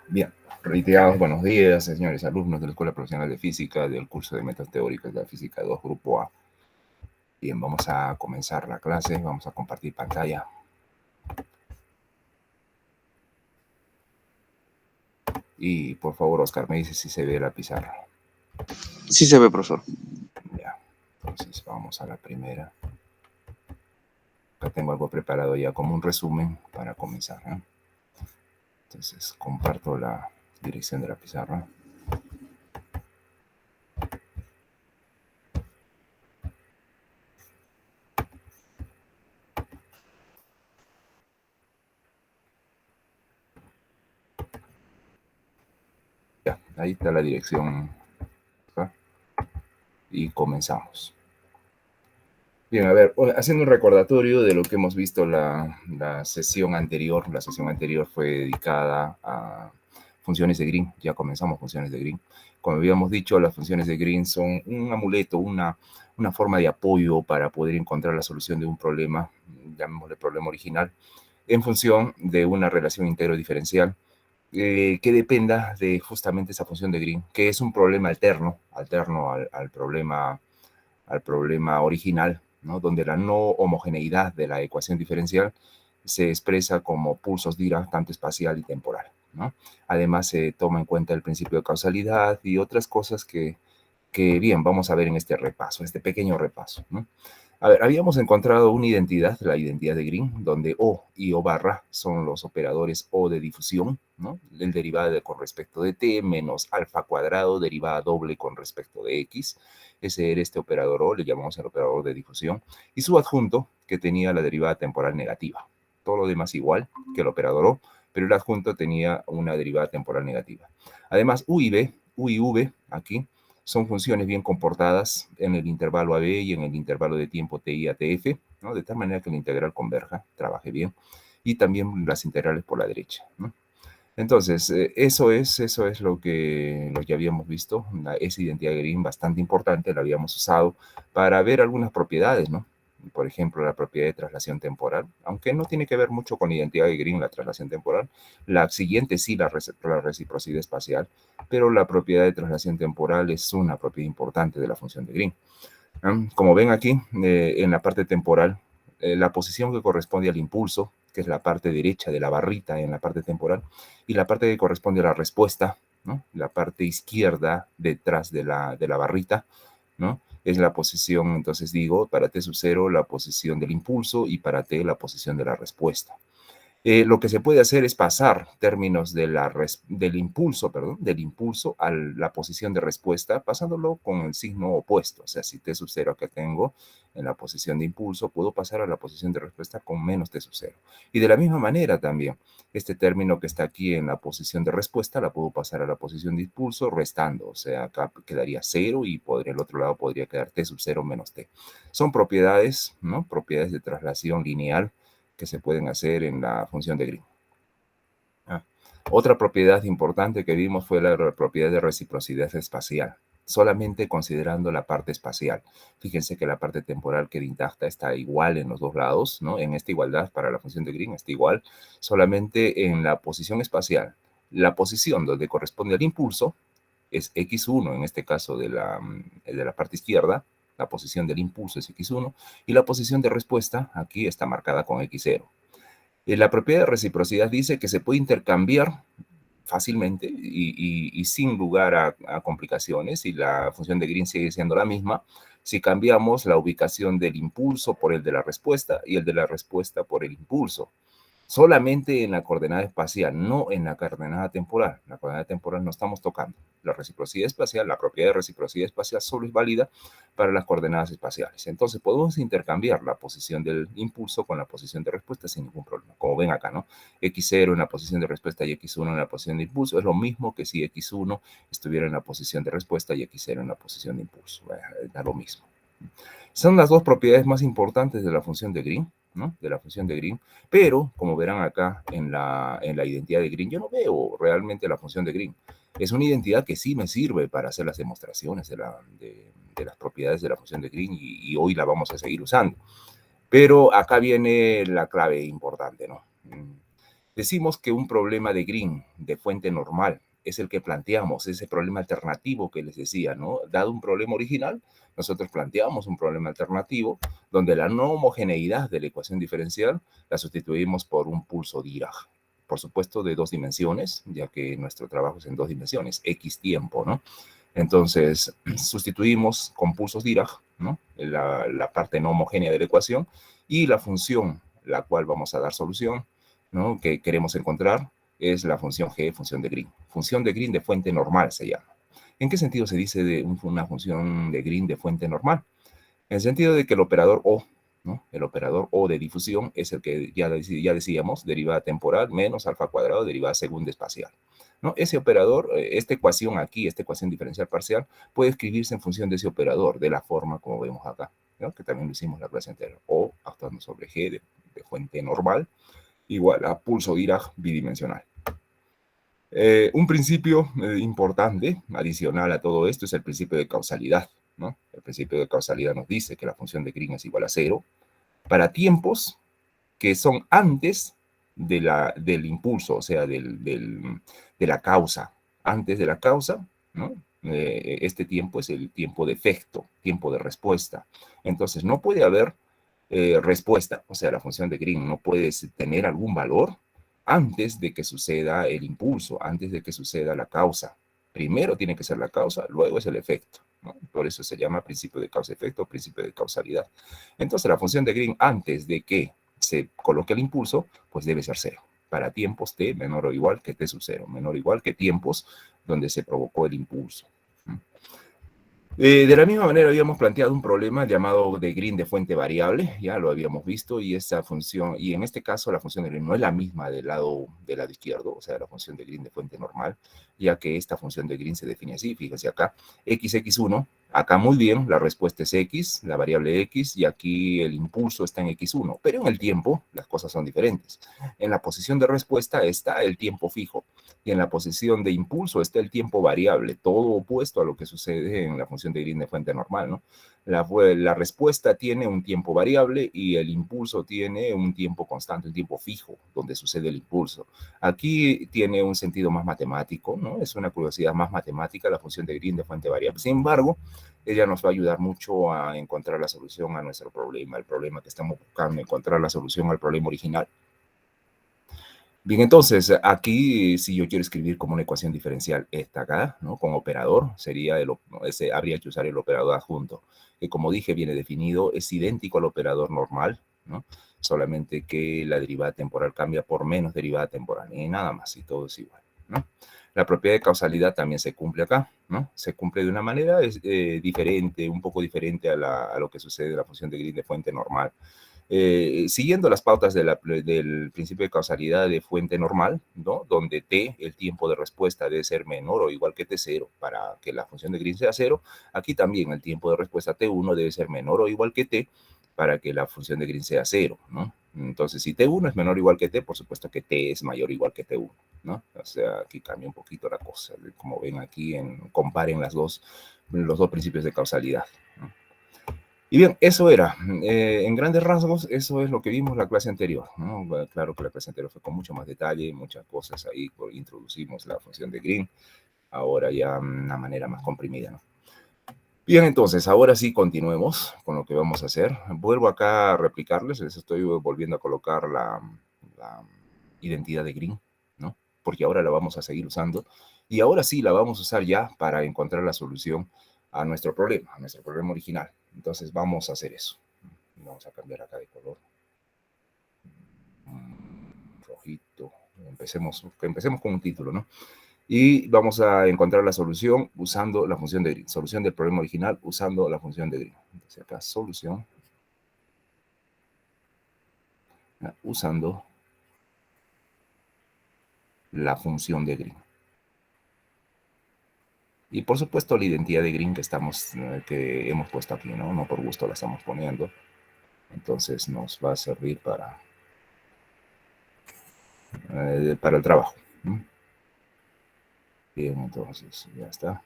Bien, reiterados buenos días, señores alumnos de la Escuela Profesional de Física del curso de Métodos Teóricos de la Física 2, Grupo A. Bien, vamos a comenzar la clase, vamos a compartir pantalla. Y por favor, Oscar, me dice si se ve la pizarra. Sí se ve, profesor. Ya, entonces vamos a la primera. Acá tengo algo preparado ya como un resumen para comenzar, ¿eh? Entonces comparto la dirección de la pizarra. Ya, ahí está la dirección. ¿Ah? Y comenzamos. Bien, a ver, haciendo un recordatorio de lo que hemos visto la sesión anterior. La sesión anterior fue dedicada a funciones de Green. Ya comenzamos funciones de Green. Como habíamos dicho, las funciones de Green son un amuleto, una forma de apoyo para poder encontrar la solución de un problema, llamémosle problema original, en función de una relación íntegro-diferencial que dependa de justamente esa función de Green, que es un problema alterno al problema original, ¿no? Donde la no homogeneidad de la ecuación diferencial se expresa como pulsos Dirac, tanto espacial y temporal, ¿no? Además, se toma en cuenta el principio de causalidad y otras cosas que bien, vamos a ver en este repaso, este pequeño repaso, ¿no? A ver, habíamos encontrado una identidad, la identidad de Green, donde O y O barra son los operadores O de difusión, ¿no? El derivado con respecto de T menos alfa cuadrado, derivada doble con respecto de X. Ese era este operador O, le llamamos el operador de difusión. Y su adjunto, que tenía la derivada temporal negativa. Todo lo demás igual que el operador O, pero el adjunto tenía una derivada temporal negativa. Además, U y V, aquí, son funciones bien comportadas en el intervalo AB y en el intervalo de tiempo TI a TF, ¿no? De tal manera que la integral converja, trabaje bien, y también las integrales por la derecha, ¿no? Entonces, eso es lo que habíamos visto, esa identidad de Green bastante importante, la habíamos usado para ver algunas propiedades, ¿no? Por ejemplo, la propiedad de traslación temporal, aunque no tiene que ver mucho con la identidad de Green, la traslación temporal. La siguiente sí, la reciprocidad espacial, pero la propiedad de traslación temporal es una propiedad importante de la función de Green. Como ven aquí, en la parte temporal, la posición que corresponde al impulso, que es la parte derecha de la barrita en la parte temporal, y la parte que corresponde a la respuesta, ¿no? La parte izquierda detrás de la barrita, ¿no? Es la posición, entonces digo, para T sub 0 la posición del impulso y para T la posición de la respuesta. Lo que se puede hacer es pasar términos del impulso a la posición de respuesta, pasándolo con el signo opuesto. O sea, si T sub 0 que tengo en la posición de impulso, puedo pasar a la posición de respuesta con menos T sub 0. Y de la misma manera también, este término que está aquí en la posición de respuesta, la puedo pasar a la posición de impulso restando. O sea, acá quedaría 0 y el otro lado podría quedar T sub 0 menos T. Son propiedades, ¿no? Propiedades de traslación lineal que se pueden hacer en la función de Green. Otra propiedad importante que vimos fue la propiedad de reciprocidad espacial, solamente considerando la parte espacial. Fíjense que la parte temporal queda intacta, está igual en los dos lados, ¿no? En esta igualdad para la función de Green está igual, solamente en la posición espacial. La posición donde corresponde al impulso es x1, en este caso de la parte izquierda, la posición del impulso es x1, y la posición de respuesta aquí está marcada con x0. La propiedad de reciprocidad dice que se puede intercambiar fácilmente y sin lugar a complicaciones, y la función de Green sigue siendo la misma, si cambiamos la ubicación del impulso por el de la respuesta y el de la respuesta por el impulso. Solamente en la coordenada espacial, no en la coordenada temporal. La coordenada temporal no estamos tocando. La reciprocidad espacial, la propiedad de reciprocidad espacial solo es válida para las coordenadas espaciales. Entonces podemos intercambiar la posición del impulso con la posición de respuesta sin ningún problema. Como ven acá, ¿no? X0 en la posición de respuesta y X1 en la posición de impulso es lo mismo que si X1 estuviera en la posición de respuesta y X0 en la posición de impulso. Da lo mismo. Son las dos propiedades más importantes de la función de Green, ¿no? De la función de Green, pero como verán acá en la identidad de Green, yo no veo realmente la función de Green. Es una identidad que sí me sirve para hacer las demostraciones de las propiedades de la función de Green y hoy la vamos a seguir usando. Pero acá viene la clave importante, ¿no? Decimos que un problema de Green, de fuente normal, es el que planteamos, ese problema alternativo que les decía, ¿no? Dado un problema original, nosotros planteamos un problema alternativo donde la no homogeneidad de la ecuación diferencial la sustituimos por un pulso Dirac. Por supuesto, de 2 dimensiones, ya que nuestro trabajo es en 2 dimensiones, X tiempo, ¿no? Entonces, sustituimos con pulsos Dirac, ¿no? La parte no homogénea de la ecuación y la función, la cual vamos a dar solución, ¿no? Que queremos encontrar, es la función G, función de Green. Función de Green de fuente normal se llama. ¿En qué sentido se dice de una función de Green de fuente normal? En el sentido de que el operador O, ¿no? El operador O de difusión es el que ya decíamos, derivada temporal menos alfa cuadrado, derivada segunda espacial, ¿no? Ese operador, esta ecuación aquí, esta ecuación diferencial parcial, puede escribirse en función de ese operador, de la forma como vemos acá, ¿no? Que también lo hicimos en la clase anterior. O actuando sobre G de fuente normal, igual a pulso Dirac bidimensional. Un principio importante, adicional a todo esto, es el principio de causalidad, ¿no? El principio de causalidad nos dice que la función de Green es igual a cero para tiempos que son antes del impulso, o sea, de la causa. Antes de la causa, ¿no? Este tiempo es el tiempo de efecto, tiempo de respuesta. Entonces, no puede haber respuesta, o sea, la función de Green no puede tener algún valor antes de que suceda el impulso, antes de que suceda la causa. Primero tiene que ser la causa, luego es el efecto, ¿no? Por eso se llama principio de causa-efecto, principio de causalidad. Entonces, la función de Green, antes de que se coloque el impulso, pues debe ser cero. Para tiempos t menor o igual que t sub cero, menor o igual que tiempos donde se provocó el impulso. De la misma manera habíamos planteado un problema llamado de Green de fuente variable, ya lo habíamos visto, y esa función, y en este caso la función de Green no es la misma del lado izquierdo, o sea, la función de Green de fuente normal, ya que esta función de Green se define así, fíjense acá, xx1, acá muy bien, la respuesta es x, la variable x, y aquí el impulso está en x1, pero en el tiempo las cosas son diferentes. En la posición de respuesta está el tiempo fijo, y en la posición de impulso está el tiempo variable, todo opuesto a lo que sucede en la función de Green de fuente normal, ¿no? La respuesta tiene un tiempo variable y el impulso tiene un tiempo constante, un tiempo fijo, donde sucede el impulso. Aquí tiene un sentido más matemático, ¿no? Es una curiosidad más matemática la función de Green de fuente variable. Sin embargo, ella nos va a ayudar mucho a encontrar la solución a nuestro problema, el problema que estamos buscando, encontrar la solución al problema original. Bien, entonces aquí si yo quiero escribir como una ecuación diferencial esta acá, ¿no? Con operador, sería habría que usar el operador adjunto, que como dije viene definido, es idéntico al operador normal, ¿no? Solamente que la derivada temporal cambia por menos derivada temporal, y nada más, y todo es igual, ¿no? La propiedad de causalidad también se cumple acá, ¿no? Se cumple de una manera diferente, un poco diferente a lo que sucede en la función de Green de fuente normal. Siguiendo las pautas del principio de causalidad de fuente normal, ¿no? Donde t, el tiempo de respuesta, debe ser menor o igual que t0 para que la función de Green sea cero. Aquí también el tiempo de respuesta t1 debe ser menor o igual que t para que la función de Green sea cero, ¿no? Entonces, si t1 es menor o igual que t, por supuesto que t es mayor o igual que t1, ¿no? O sea, aquí cambia un poquito la cosa. Como ven aquí, comparen los dos principios de causalidad, ¿no? Y bien, eso era, en grandes rasgos, eso es lo que vimos la clase anterior, ¿no? Bueno, claro que la clase anterior fue con mucho más detalle, muchas cosas ahí, introducimos la función de Green, ahora ya una manera más comprimida, ¿no? Bien, entonces, ahora sí continuemos con lo que vamos a hacer. Vuelvo acá a replicarles, les estoy volviendo a colocar la identidad de Green, ¿no? Porque ahora la vamos a seguir usando, y ahora sí la vamos a usar ya para encontrar la solución a nuestro problema original. Entonces vamos a hacer eso. Vamos a cambiar acá de color. Rojito. Empecemos con un título, ¿no? Y vamos a encontrar la solución usando la función de Green. Solución del problema original usando la función de Green. Entonces acá solución. Usando la función de Green. Y por supuesto la identidad de Green que hemos puesto aquí, ¿no? No por gusto la estamos poniendo. Entonces nos va a servir para el trabajo. Bien, entonces ya está.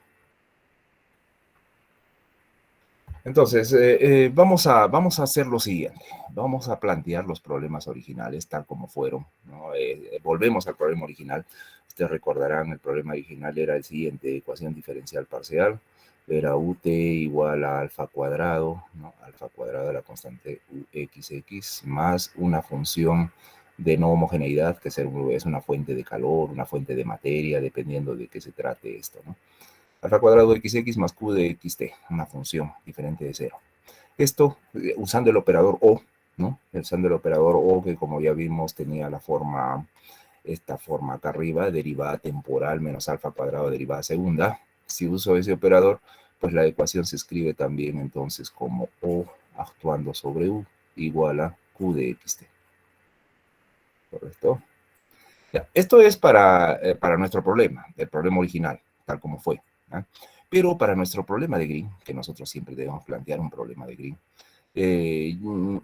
Entonces, vamos a hacer lo siguiente. Vamos a plantear los problemas originales tal como fueron, ¿no? Volvemos al problema original. Ustedes recordarán, el problema original era el siguiente: ecuación diferencial parcial. Era ut igual a alfa cuadrado, ¿no? Alfa cuadrado de la constante uxx más una función de no homogeneidad, que es una fuente de calor, una fuente de materia, dependiendo de qué se trate esto, ¿no? Alfa cuadrado de xx más q de xt, una función diferente de cero. Esto usando el operador O, ¿no? Usando el operador O, que como ya vimos tenía la forma, esta forma acá arriba, derivada temporal menos alfa cuadrado derivada segunda. Si uso ese operador, pues la ecuación se escribe también entonces como O actuando sobre U igual a Q de xt. ¿Correcto? Ya, esto es para nuestro problema, el problema original, tal como fue, ¿no? Pero para nuestro problema de Green, que nosotros siempre debemos plantear un problema de Green,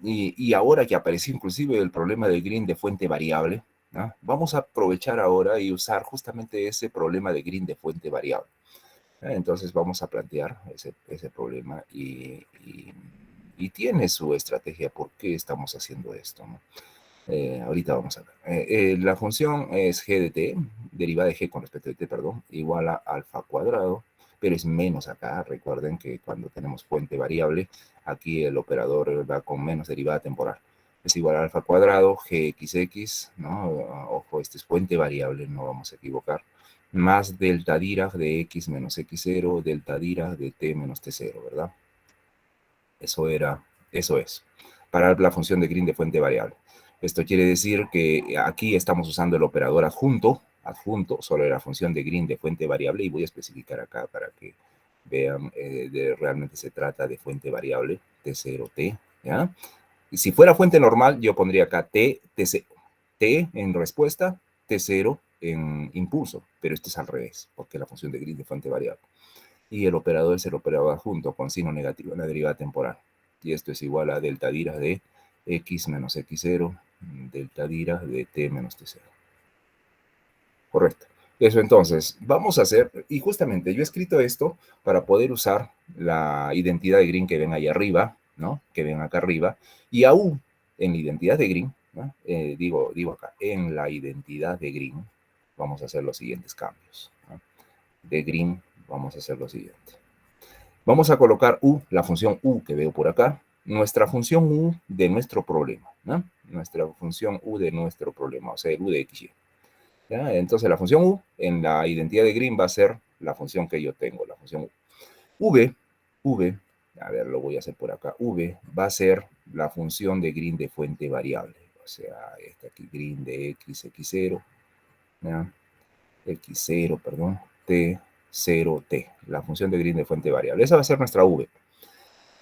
y ahora que apareció inclusive el problema de Green de fuente variable, ¿no? Vamos a aprovechar ahora y usar justamente ese problema de Green de fuente variable. Entonces vamos a plantear ese problema y tiene su estrategia por qué estamos haciendo esto, ¿no? Ahorita vamos a ver. La función es g de t, derivada de g con respecto a t, perdón, igual a alfa cuadrado, pero es menos acá. Recuerden que cuando tenemos fuente variable, aquí el operador va con menos derivada temporal. Es igual a alfa cuadrado, gxx, ¿no? Ojo, este es fuente variable, no vamos a equivocar. Más delta Dirac de x menos x0, delta Dirac de t menos t0, ¿verdad? Eso es, para la función de Green de fuente variable. Esto quiere decir que aquí estamos usando el operador adjunto sobre la función de Green de fuente variable, y voy a especificar acá para que vean, realmente se trata de fuente variable, T0T, ¿ya? Y si fuera fuente normal, yo pondría acá T, T0, T en respuesta, T0 en impulso, pero esto es al revés, porque la función de Green de fuente variable. Y el operador es el operador adjunto con signo negativo en la derivada temporal. Y esto es igual a delta Dirac de x menos x0, delta Dirac de t menos t0. Correcto. Eso entonces, vamos a hacer, y justamente yo he escrito esto para poder usar la identidad de Green que ven ahí arriba, ¿no? Que ven acá arriba, y aún en la identidad de Green, ¿no? Digo acá, en la identidad de Green, vamos a hacer los siguientes cambios, ¿no? De Green, vamos a hacer lo siguiente. Vamos a colocar U, la función U que veo por acá, nuestra función U de nuestro problema, ¿no? Nuestra función U de nuestro problema, o sea, el U de XY. ¿Ya? Entonces la función U en la identidad de Green va a ser la función que yo tengo, la función U. V, a ver, lo voy a hacer por acá, V va a ser la función de Green de fuente variable, o sea, esta aquí, Green de X, X0, ¿ya? X0, perdón, T0T, la función de Green de fuente variable. Esa va a ser nuestra V.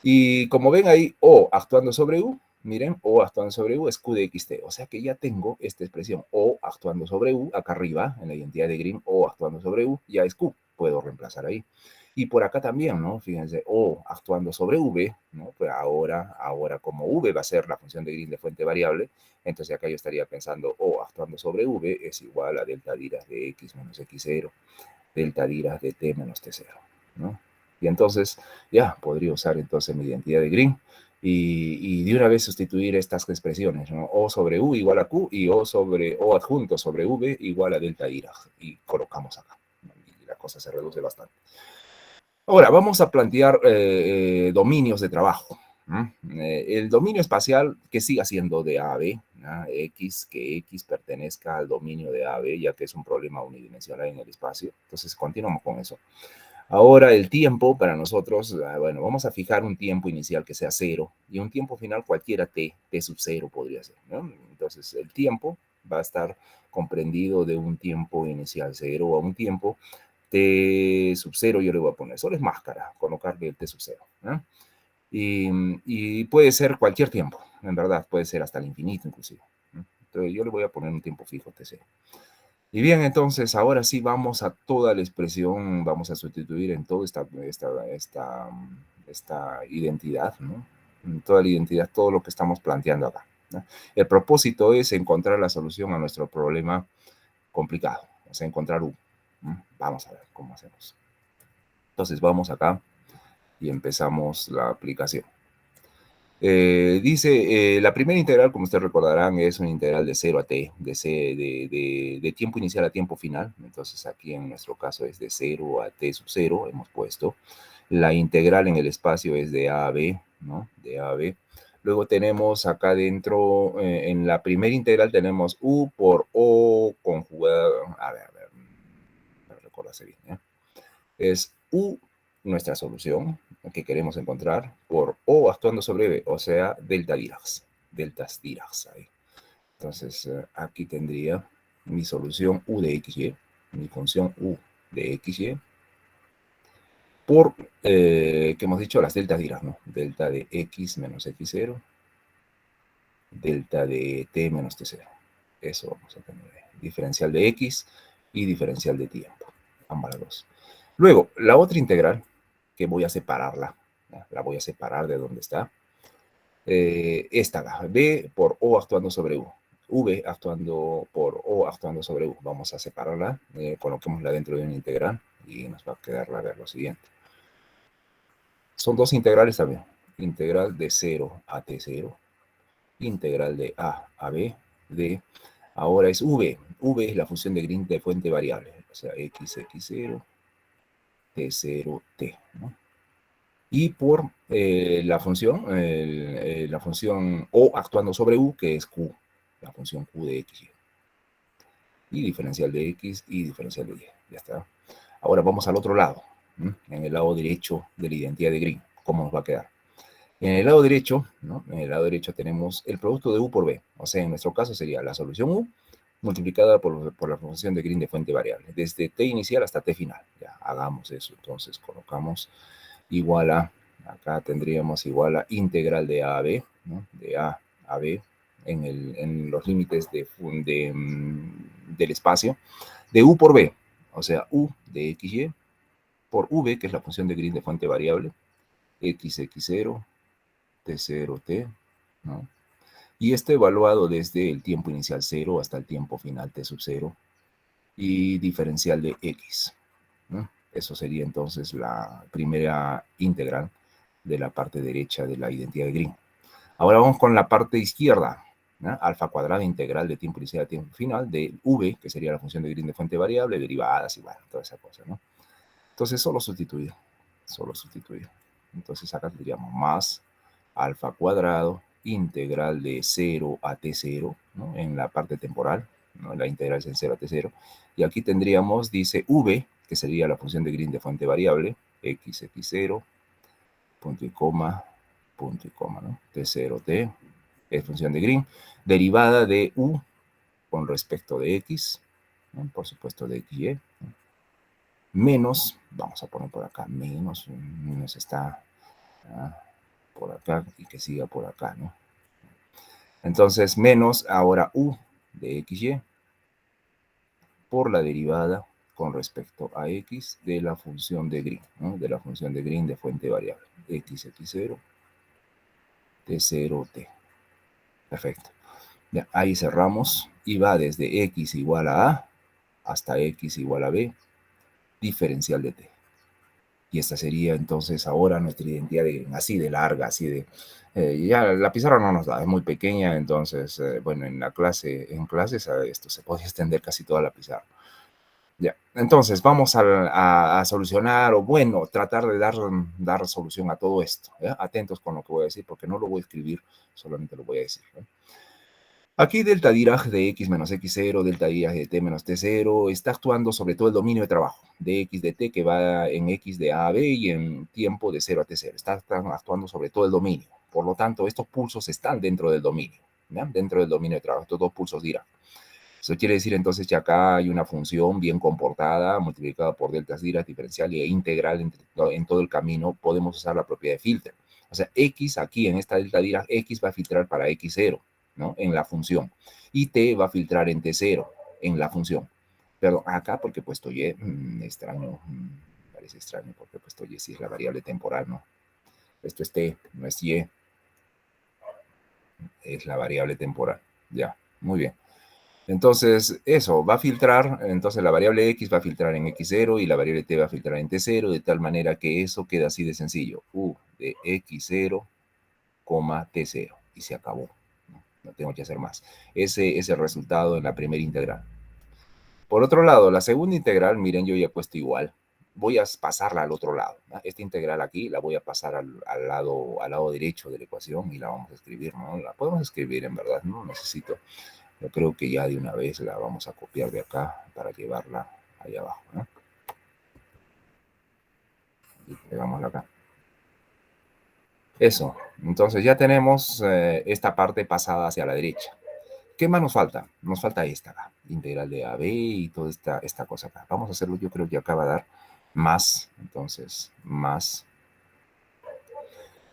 Y como ven ahí, O actuando sobre U, miren, O actuando sobre U es Q de XT. O sea que ya tengo esta expresión, O actuando sobre U, acá arriba, en la identidad de Green, O actuando sobre U, ya es Q. Puedo reemplazar ahí. Y por acá también, ¿no? Fíjense, O actuando sobre V, ¿no? Pues ahora como V va a ser la función de Green de fuente variable, entonces acá yo estaría pensando, O actuando sobre V es igual a delta Dirac de X menos X0, delta Dirac de T menos T0, ¿no? Y entonces ya podría usar entonces mi identidad de Green y de una vez sustituir estas expresiones, ¿no? O sobre U igual a Q y O adjunto sobre V igual a delta Dirac. Y colocamos acá. Y la cosa se reduce bastante. Ahora, vamos a plantear dominios de trabajo. El dominio espacial que siga siendo de AB, ¿no? X, que X pertenezca al dominio de AB, ya que es un problema unidimensional en el espacio. Entonces, continuamos con eso. Ahora el tiempo para nosotros, bueno, vamos a fijar un tiempo inicial que sea 0 y un tiempo final cualquiera t sub 0 podría ser, ¿no? Entonces el tiempo va a estar comprendido de un tiempo inicial 0 a un tiempo t sub 0, yo le voy a poner, solo es máscara, colocarle el t sub 0, ¿no? Y puede ser cualquier tiempo, en verdad, puede ser hasta el infinito inclusive, ¿no? Entonces yo le voy a poner un tiempo fijo t0. Y bien, entonces ahora sí vamos a toda la expresión, vamos a sustituir en toda esta identidad, ¿no? En toda la identidad, todo lo que estamos planteando acá, ¿no? El propósito es encontrar la solución a nuestro problema complicado, o sea, encontrar U, ¿no? Vamos a ver cómo hacemos. Entonces vamos acá y empezamos la aplicación. Dice, la primera integral, como ustedes recordarán, es una integral de 0 a t, de tiempo inicial a tiempo final. Entonces aquí en nuestro caso es de 0 a t sub 0, hemos puesto. La integral en el espacio es de a a b, ¿no? De a a b. Luego tenemos acá dentro, en la primera integral tenemos u por o conjugada, a ver, para recordarse bien, ¿eh? Es u nuestra solución que queremos encontrar por o actuando sobre b, o sea, delta Dirac, deltas Dirac ahí. Entonces, aquí tendría mi solución u de xy, mi función u de xy, por, que hemos dicho, las deltas Dirac, ¿no? Delta de x menos x0, delta de t menos t0. Eso vamos a tener. Diferencial de x y diferencial de tiempo, ambas las dos. Luego, la otra integral, que voy a separarla, ¿no? La voy a separar de donde está. Esta, b por o actuando sobre u. v actuando por o actuando sobre u. Vamos a separarla, coloquémosla dentro de una integral y nos va a quedar a ver lo siguiente. Son dos integrales también. Integral de 0 a t0, integral de a a b, de, ahora es v. V es la función de Green de fuente variable, o sea, x0, t0, t, ¿no? Y por la función o actuando sobre u, que es q, la función q de x. Y diferencial de x y diferencial de y. Ya está. Ahora vamos al otro lado, ¿no? En el lado derecho de la identidad de Green. ¿Cómo nos va a quedar? En el lado derecho, ¿no? En el lado derecho tenemos el producto de u por b. O sea, en nuestro caso sería la solución u multiplicada por la función de Green de fuente variable, desde t inicial hasta t final. Ya, hagamos eso. Entonces colocamos igual a, acá tendríamos igual a integral de a a b, ¿no? De a a b en los límites del espacio, de u por b, o sea, u de xy por v, que es la función de Green de fuente variable, x0, t0, t, ¿no? Y esto evaluado desde el tiempo inicial 0 hasta el tiempo final t sub 0 y diferencial de x, ¿no? Eso sería entonces la primera integral de la parte derecha de la identidad de Green. Ahora vamos con la parte izquierda, ¿no? Alfa cuadrada integral de tiempo inicial a tiempo final de v, que sería la función de Green de fuente variable, derivadas y bueno, toda esa cosa, ¿no? Entonces solo sustituir, solo sustituir. Entonces acá tendríamos más alfa cuadrado integral de 0 a t0, ¿no? En la parte temporal, ¿no? La integral es en 0 a t0. Y aquí tendríamos, dice v, que sería la función de Green de fuente variable, x0, punto y coma, ¿no? T0, t, es función de Green, derivada de u con respecto de x, ¿no? Por supuesto de xy, ¿no? Menos, vamos a poner por acá, menos está por acá y que siga por acá, ¿no? Entonces, menos ahora u de xy por la derivada con respecto a x de la función de Green, ¿no? De la función de Green de fuente variable, x0, t0, t. Perfecto. Ya, ahí cerramos y va desde x igual a hasta x igual a b, diferencial de t. Y esta sería entonces ahora nuestra identidad así de larga, así de... ya la pizarra no nos da, es muy pequeña, entonces, bueno, en clases esto se puede extender casi toda la pizarra. Ya, entonces vamos a solucionar, o bueno, tratar de dar solución a todo esto. ¿Ya? Atentos con lo que voy a decir, porque no lo voy a escribir, solamente lo voy a decir. ¿No? Aquí delta Dirac de x menos x0, delta Dirac de t menos t0, está actuando sobre todo el dominio de trabajo de x de t que va en x de a a b y en tiempo de 0 a t0. Está actuando sobre todo el dominio. Por lo tanto, estos pulsos están dentro del dominio, ¿ya? Dentro del dominio de trabajo, estos dos pulsos Dirac. Eso quiere decir entonces que acá hay una función bien comportada, multiplicada por deltas Dirac diferencial e integral en todo el camino. Podemos usar la propiedad de filtro. O sea, x aquí en esta delta Dirac, x va a filtrar para x0. ¿No? En la función. Y t va a filtrar en t0 en la función. Pero acá porque he puesto y, extraño, parece extraño porque he puesto y si es la variable temporal, ¿no? Esto es t, no es y, es la variable temporal. Ya, muy bien. Entonces, eso va a filtrar, entonces la variable x va a filtrar en x0 y la variable t va a filtrar en t0, de tal manera que eso queda así de sencillo. U de x0, t0, y se acabó. No tengo que hacer más. Ese es el resultado en la primera integral. Por otro lado, la segunda integral, miren, yo ya he puesto igual. Voy a pasarla al otro lado, ¿no? Esta integral aquí la voy a pasar al lado derecho de la ecuación y la vamos a escribir, ¿no? La podemos escribir en verdad, no necesito. Yo creo que ya de una vez la vamos a copiar de acá para llevarla ahí abajo, ¿no? Y pegámosla acá. Eso. Entonces ya tenemos esta parte pasada hacia la derecha. ¿Qué más nos falta? Nos falta esta acá, integral de AB y toda esta cosa acá. Vamos a hacerlo, yo creo que acá va a dar más. Entonces, más.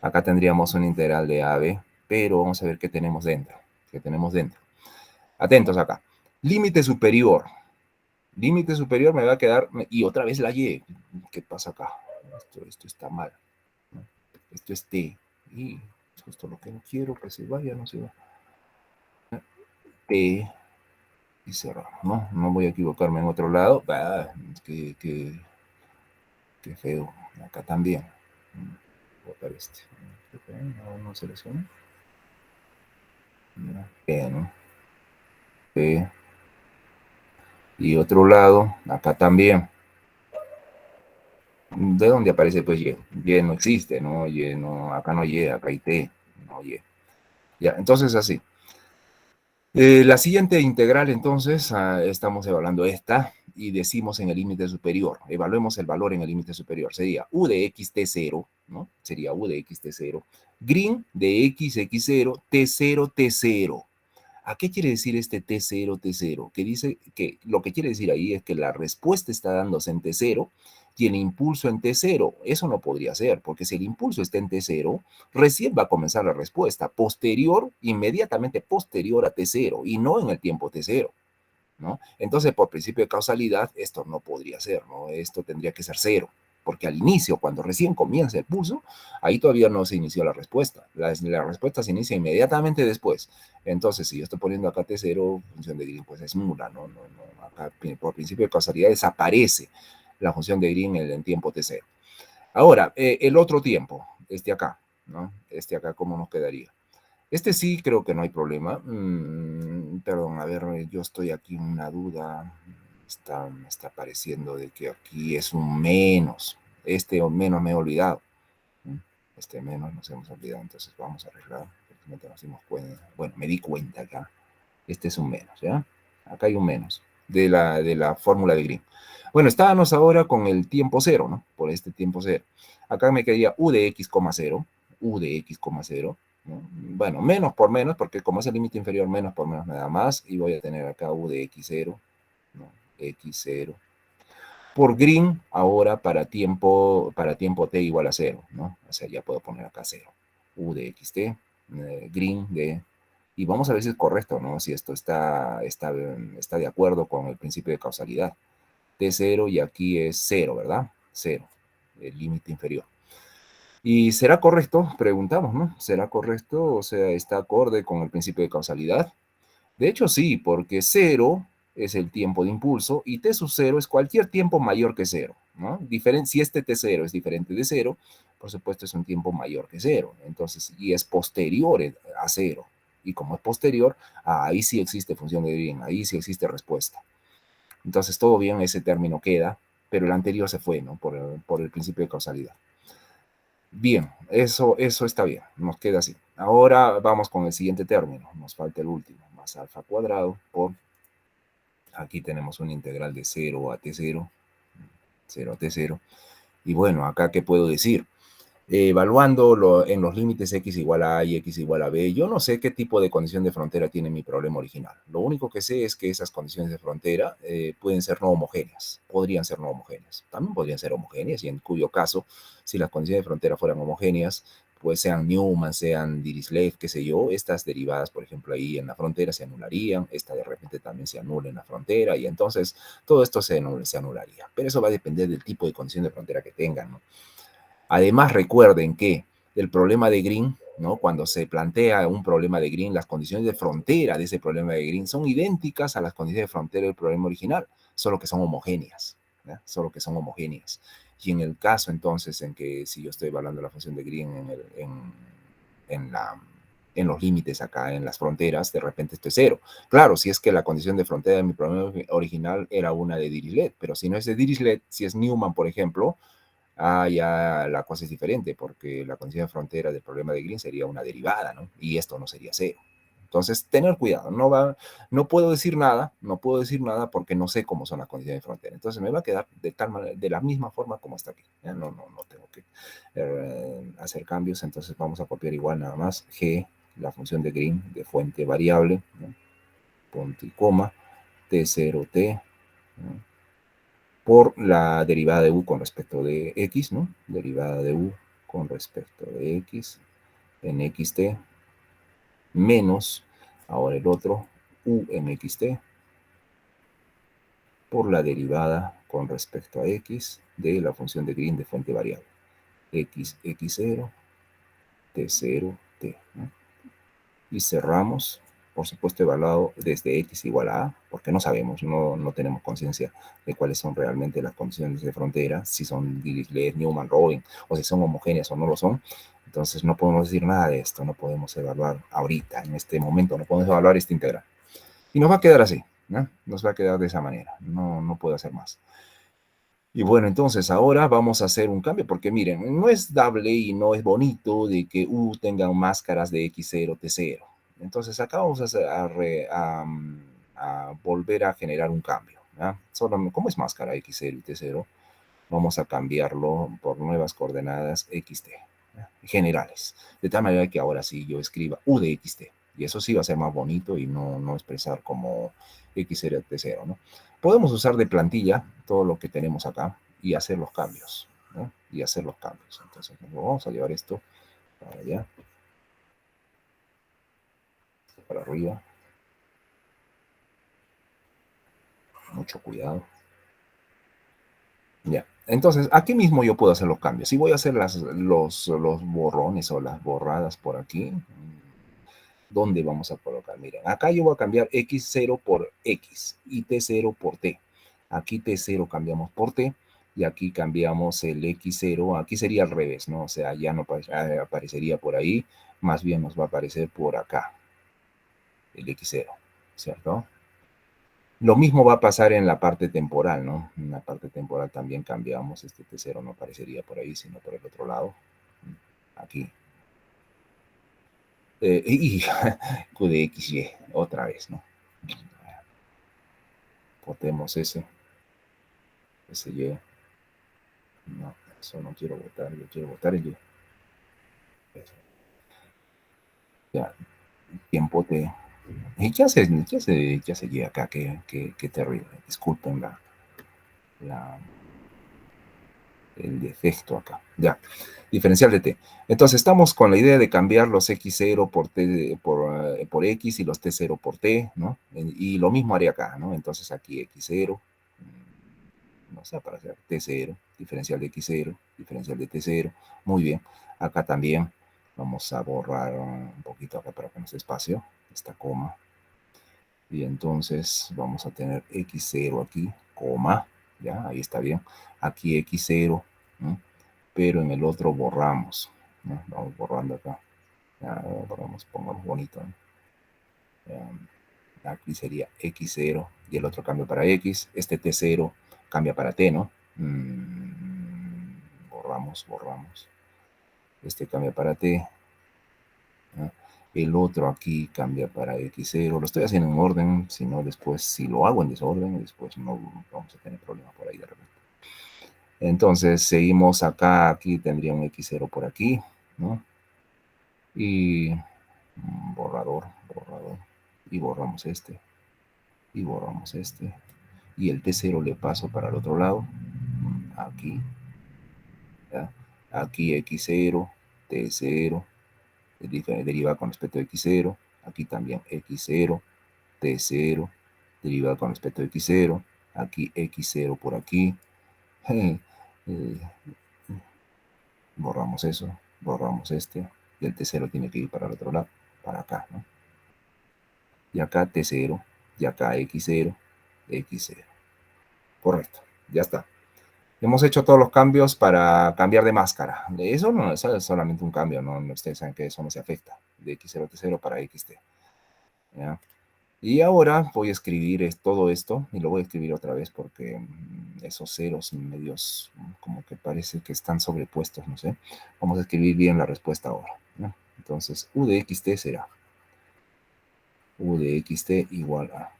Acá tendríamos una integral de AB, pero vamos a ver qué tenemos dentro. ¿Qué tenemos dentro? Atentos acá. Límite superior. Límite superior me va a quedar, y otra vez la Y. ¿Qué pasa acá? Esto está mal, ¿no? Esto es T. Y justo lo que no quiero que se vaya, no se va. T. Y cerramos, ¿no? No voy a equivocarme en otro lado. Bah, qué feo. Acá también. Voy a botar este. No selecciono. P, ¿no? P. Y otro lado, acá también. ¿De dónde aparece pues Y? Y no existe, ¿no? Y no, acá no Y, acá hay T, no Y. Ya, entonces así. La siguiente integral, entonces, estamos evaluando esta y decimos en el límite superior. Evaluemos el valor en el límite superior. Sería U de x t0, ¿no? Sería U de x t0. Green de x x0, t0 t0. ¿A qué quiere decir este T0, T0? Que dice que lo que quiere decir ahí es que la respuesta está dándose en T0 y el impulso en T0. Eso no podría ser, porque si el impulso está en T0, recién va a comenzar la respuesta, posterior, inmediatamente posterior a T0 y no en el tiempo T0, ¿no? Entonces, por principio de causalidad, esto no podría ser, ¿no? Esto tendría que ser cero, porque al inicio, cuando recién comienza el pulso, ahí todavía no se inició la respuesta. La respuesta se inicia inmediatamente después. Entonces, si yo estoy poniendo acá T0, función de Green, pues es nula, ¿no? Acá, por principio de causalidad, desaparece la función de Green en el tiempo T0. Ahora, el otro tiempo, este acá, ¿no? Este acá, ¿cómo nos quedaría? Este sí creo que no hay problema. Perdón, a ver, yo estoy aquí en una duda. Me está pareciendo de que aquí es un menos. Este menos me he olvidado. Este menos nos hemos olvidado, entonces vamos a arreglar. Nos dimos cuenta. Bueno, me di cuenta acá. Este es un menos, ¿ya? Acá hay un menos de la fórmula de Green. Bueno, estábamos ahora con el tiempo cero, ¿no? Por este tiempo cero. Acá me quedaría U de x, cero. U de x, cero. ¿No? Bueno, menos por menos, porque como es el límite inferior, menos por menos me da más. Y voy a tener acá U de x0, ¿no? X0. Por Green, ahora para tiempo t igual a 0, ¿no? O sea, ya puedo poner acá 0. U de xt, Green de... Y vamos a ver si es correcto, ¿no? Si esto está de acuerdo con el principio de causalidad. T0 y aquí es 0, ¿verdad? 0, el límite inferior. ¿Y será correcto? Preguntamos, ¿no? ¿Será correcto? O sea, ¿está acorde con el principio de causalidad? De hecho, sí, porque 0 es el tiempo de impulso y t sub 0 es cualquier tiempo mayor que 0, ¿no? Si este t0 es diferente de 0, por supuesto es un tiempo mayor que 0. Entonces, y es posterior a 0. Y como es posterior, ahí sí existe función de Green, ahí sí existe respuesta. Entonces, todo bien, ese término queda, pero el anterior se fue, ¿no? Por el principio de causalidad. Bien, eso está bien, nos queda así. Ahora vamos con el siguiente término, nos falta el último, más alfa cuadrado por, aquí tenemos una integral de 0 a t0, 0 a t0, y bueno, acá ¿qué puedo decir? Evaluando en los límites x igual a y x igual a b, yo no sé qué tipo de condición de frontera tiene mi problema original. Lo único que sé es que esas condiciones de frontera pueden ser no homogéneas, podrían ser no homogéneas. También podrían ser homogéneas y en cuyo caso, si las condiciones de frontera fueran homogéneas, pues sean Newman, sean Dirichlet, qué sé yo, estas derivadas, por ejemplo, ahí en la frontera se anularían, esta de repente también se anula en la frontera y entonces todo esto se anularía. Pero eso va a depender del tipo de condición de frontera que tengan, ¿no? Además, recuerden que del problema de Green, ¿no? Cuando se plantea un problema de Green, las condiciones de frontera de ese problema de Green son idénticas a las condiciones de frontera del problema original, solo que son homogéneas, ¿ya? Solo que son homogéneas. Y en el caso entonces en que si yo estoy evaluando la función de Green en la, en los límites acá, en las fronteras, de repente esto es cero. Claro, si es que la condición de frontera de mi problema original era una de Dirichlet, pero si no es de Dirichlet, si es Newman, por ejemplo, ya la cosa es diferente, porque la condición de frontera del problema de Green sería una derivada, ¿no? Y esto no sería cero. Entonces, tener cuidado, no puedo decir nada, no puedo decir nada porque no sé cómo son las condiciones de frontera. Entonces, me va a quedar de tal manera, de la misma forma como está aquí. ¿Ya? No tengo que hacer cambios, entonces vamos a copiar igual nada más G, la función de Green de fuente variable, ¿no? Punto y coma, T0T, ¿no? Por la derivada de u con respecto de x, ¿no? Derivada de u con respecto de x en xt menos, ahora el otro, u en xt por la derivada con respecto a x de la función de Green de fuente variable. X, x0, t0, t, ¿no? Y cerramos, por supuesto, evaluado desde x igual a porque no sabemos, no tenemos conciencia de cuáles son realmente las condiciones de frontera, si son Dirichlet, Newman, Robin, o si son homogéneas o no lo son. Entonces no podemos decir nada de esto, no podemos evaluar ahorita, en este momento, no podemos evaluar esta integral. Y nos va a quedar así, ¿no? Nos va a quedar de esa manera, no puedo hacer más. Y bueno, entonces ahora vamos a hacer un cambio, porque miren, no es dable y no es bonito de que U tengan máscaras de X0, T0. Entonces acá vamos a volver a generar un cambio, ¿ya? Solo, como es máscara X0 y T0, vamos a cambiarlo por nuevas coordenadas XT, ¿ya? Generales. De tal manera que ahora sí yo escriba U de XT. Y eso sí va a ser más bonito y no expresar como X0, T0, ¿no? Podemos usar de plantilla todo lo que tenemos acá y hacer los cambios, ¿no? Y hacer los cambios. Entonces, vamos a llevar esto para allá, para arriba. Mucho cuidado. Ya. Entonces, aquí mismo yo puedo hacer los cambios. Si voy a hacer los borrones o las borradas por aquí, ¿dónde vamos a colocar? Miren, acá yo voy a cambiar x0 por x y t0 por t. Aquí t0 cambiamos por t y aquí cambiamos el x0. Aquí sería al revés, ¿no? O sea, ya no aparecería por ahí, más bien nos va a aparecer por acá, el x0, ¿cierto? Lo mismo va a pasar en la parte temporal, ¿no? En la parte temporal también cambiamos, este t0 no aparecería por ahí, sino por el otro lado, aquí. Y Q de XY, otra vez, ¿no? Votemos ese Y. No, eso no quiero votar, yo quiero votar el Y. Eso. Ya, tiempo T. ¿Y qué hace Y acá? Qué terrible. Disculpen la, el defecto acá. Ya, diferencial de T. Entonces estamos con la idea de cambiar los X0 por T por X y los T0 por T, ¿no? Y lo mismo haría acá, ¿no? Entonces aquí X0, no sé, para hacer T0, diferencial de X0, diferencial de T0. Muy bien. Acá también vamos a borrar un poquito acá para que no se espacio, esta coma. Y entonces vamos a tener X0 aquí, coma, ya, ahí está bien. Aquí X0, ¿no? Pero en el otro borramos, ¿no? Vamos borrando acá. Ya, borramos, pongamos bonito, ¿no? Aquí sería X0 y el otro cambio para X. Este T0 cambia para T, ¿no? Borramos. Este cambia para T, ¿no? El otro aquí cambia para X0. Lo estoy haciendo en orden, si no después, si lo hago en desorden, después no vamos a tener problemas por ahí de repente. Entonces seguimos acá, aquí tendría un X0 por aquí, ¿no? Y borrador, y borramos este, y borramos este, y el T0 le paso para el otro lado, aquí, ¿ya? Aquí X0, T0, derivada con respecto a X0, aquí también X0, T0, derivada con respecto a X0, aquí X0 por aquí, borramos eso, Borramos este, y el T0 tiene que ir para el otro lado, para acá, ¿no? Y acá T0, y acá X0, X0. Correcto, ya está. Hemos hecho todos los cambios para cambiar de máscara. Eso no eso es solamente un cambio, ¿no? Ustedes saben que eso no se afecta. De X0 T0 para XT. ¿Ya? Y ahora voy a escribir todo esto, y lo voy a escribir otra vez porque esos ceros medios como que parece que están sobrepuestos, no sé. Vamos a escribir bien la respuesta ahora, ¿no? Entonces, U de XT será U de XT igual a...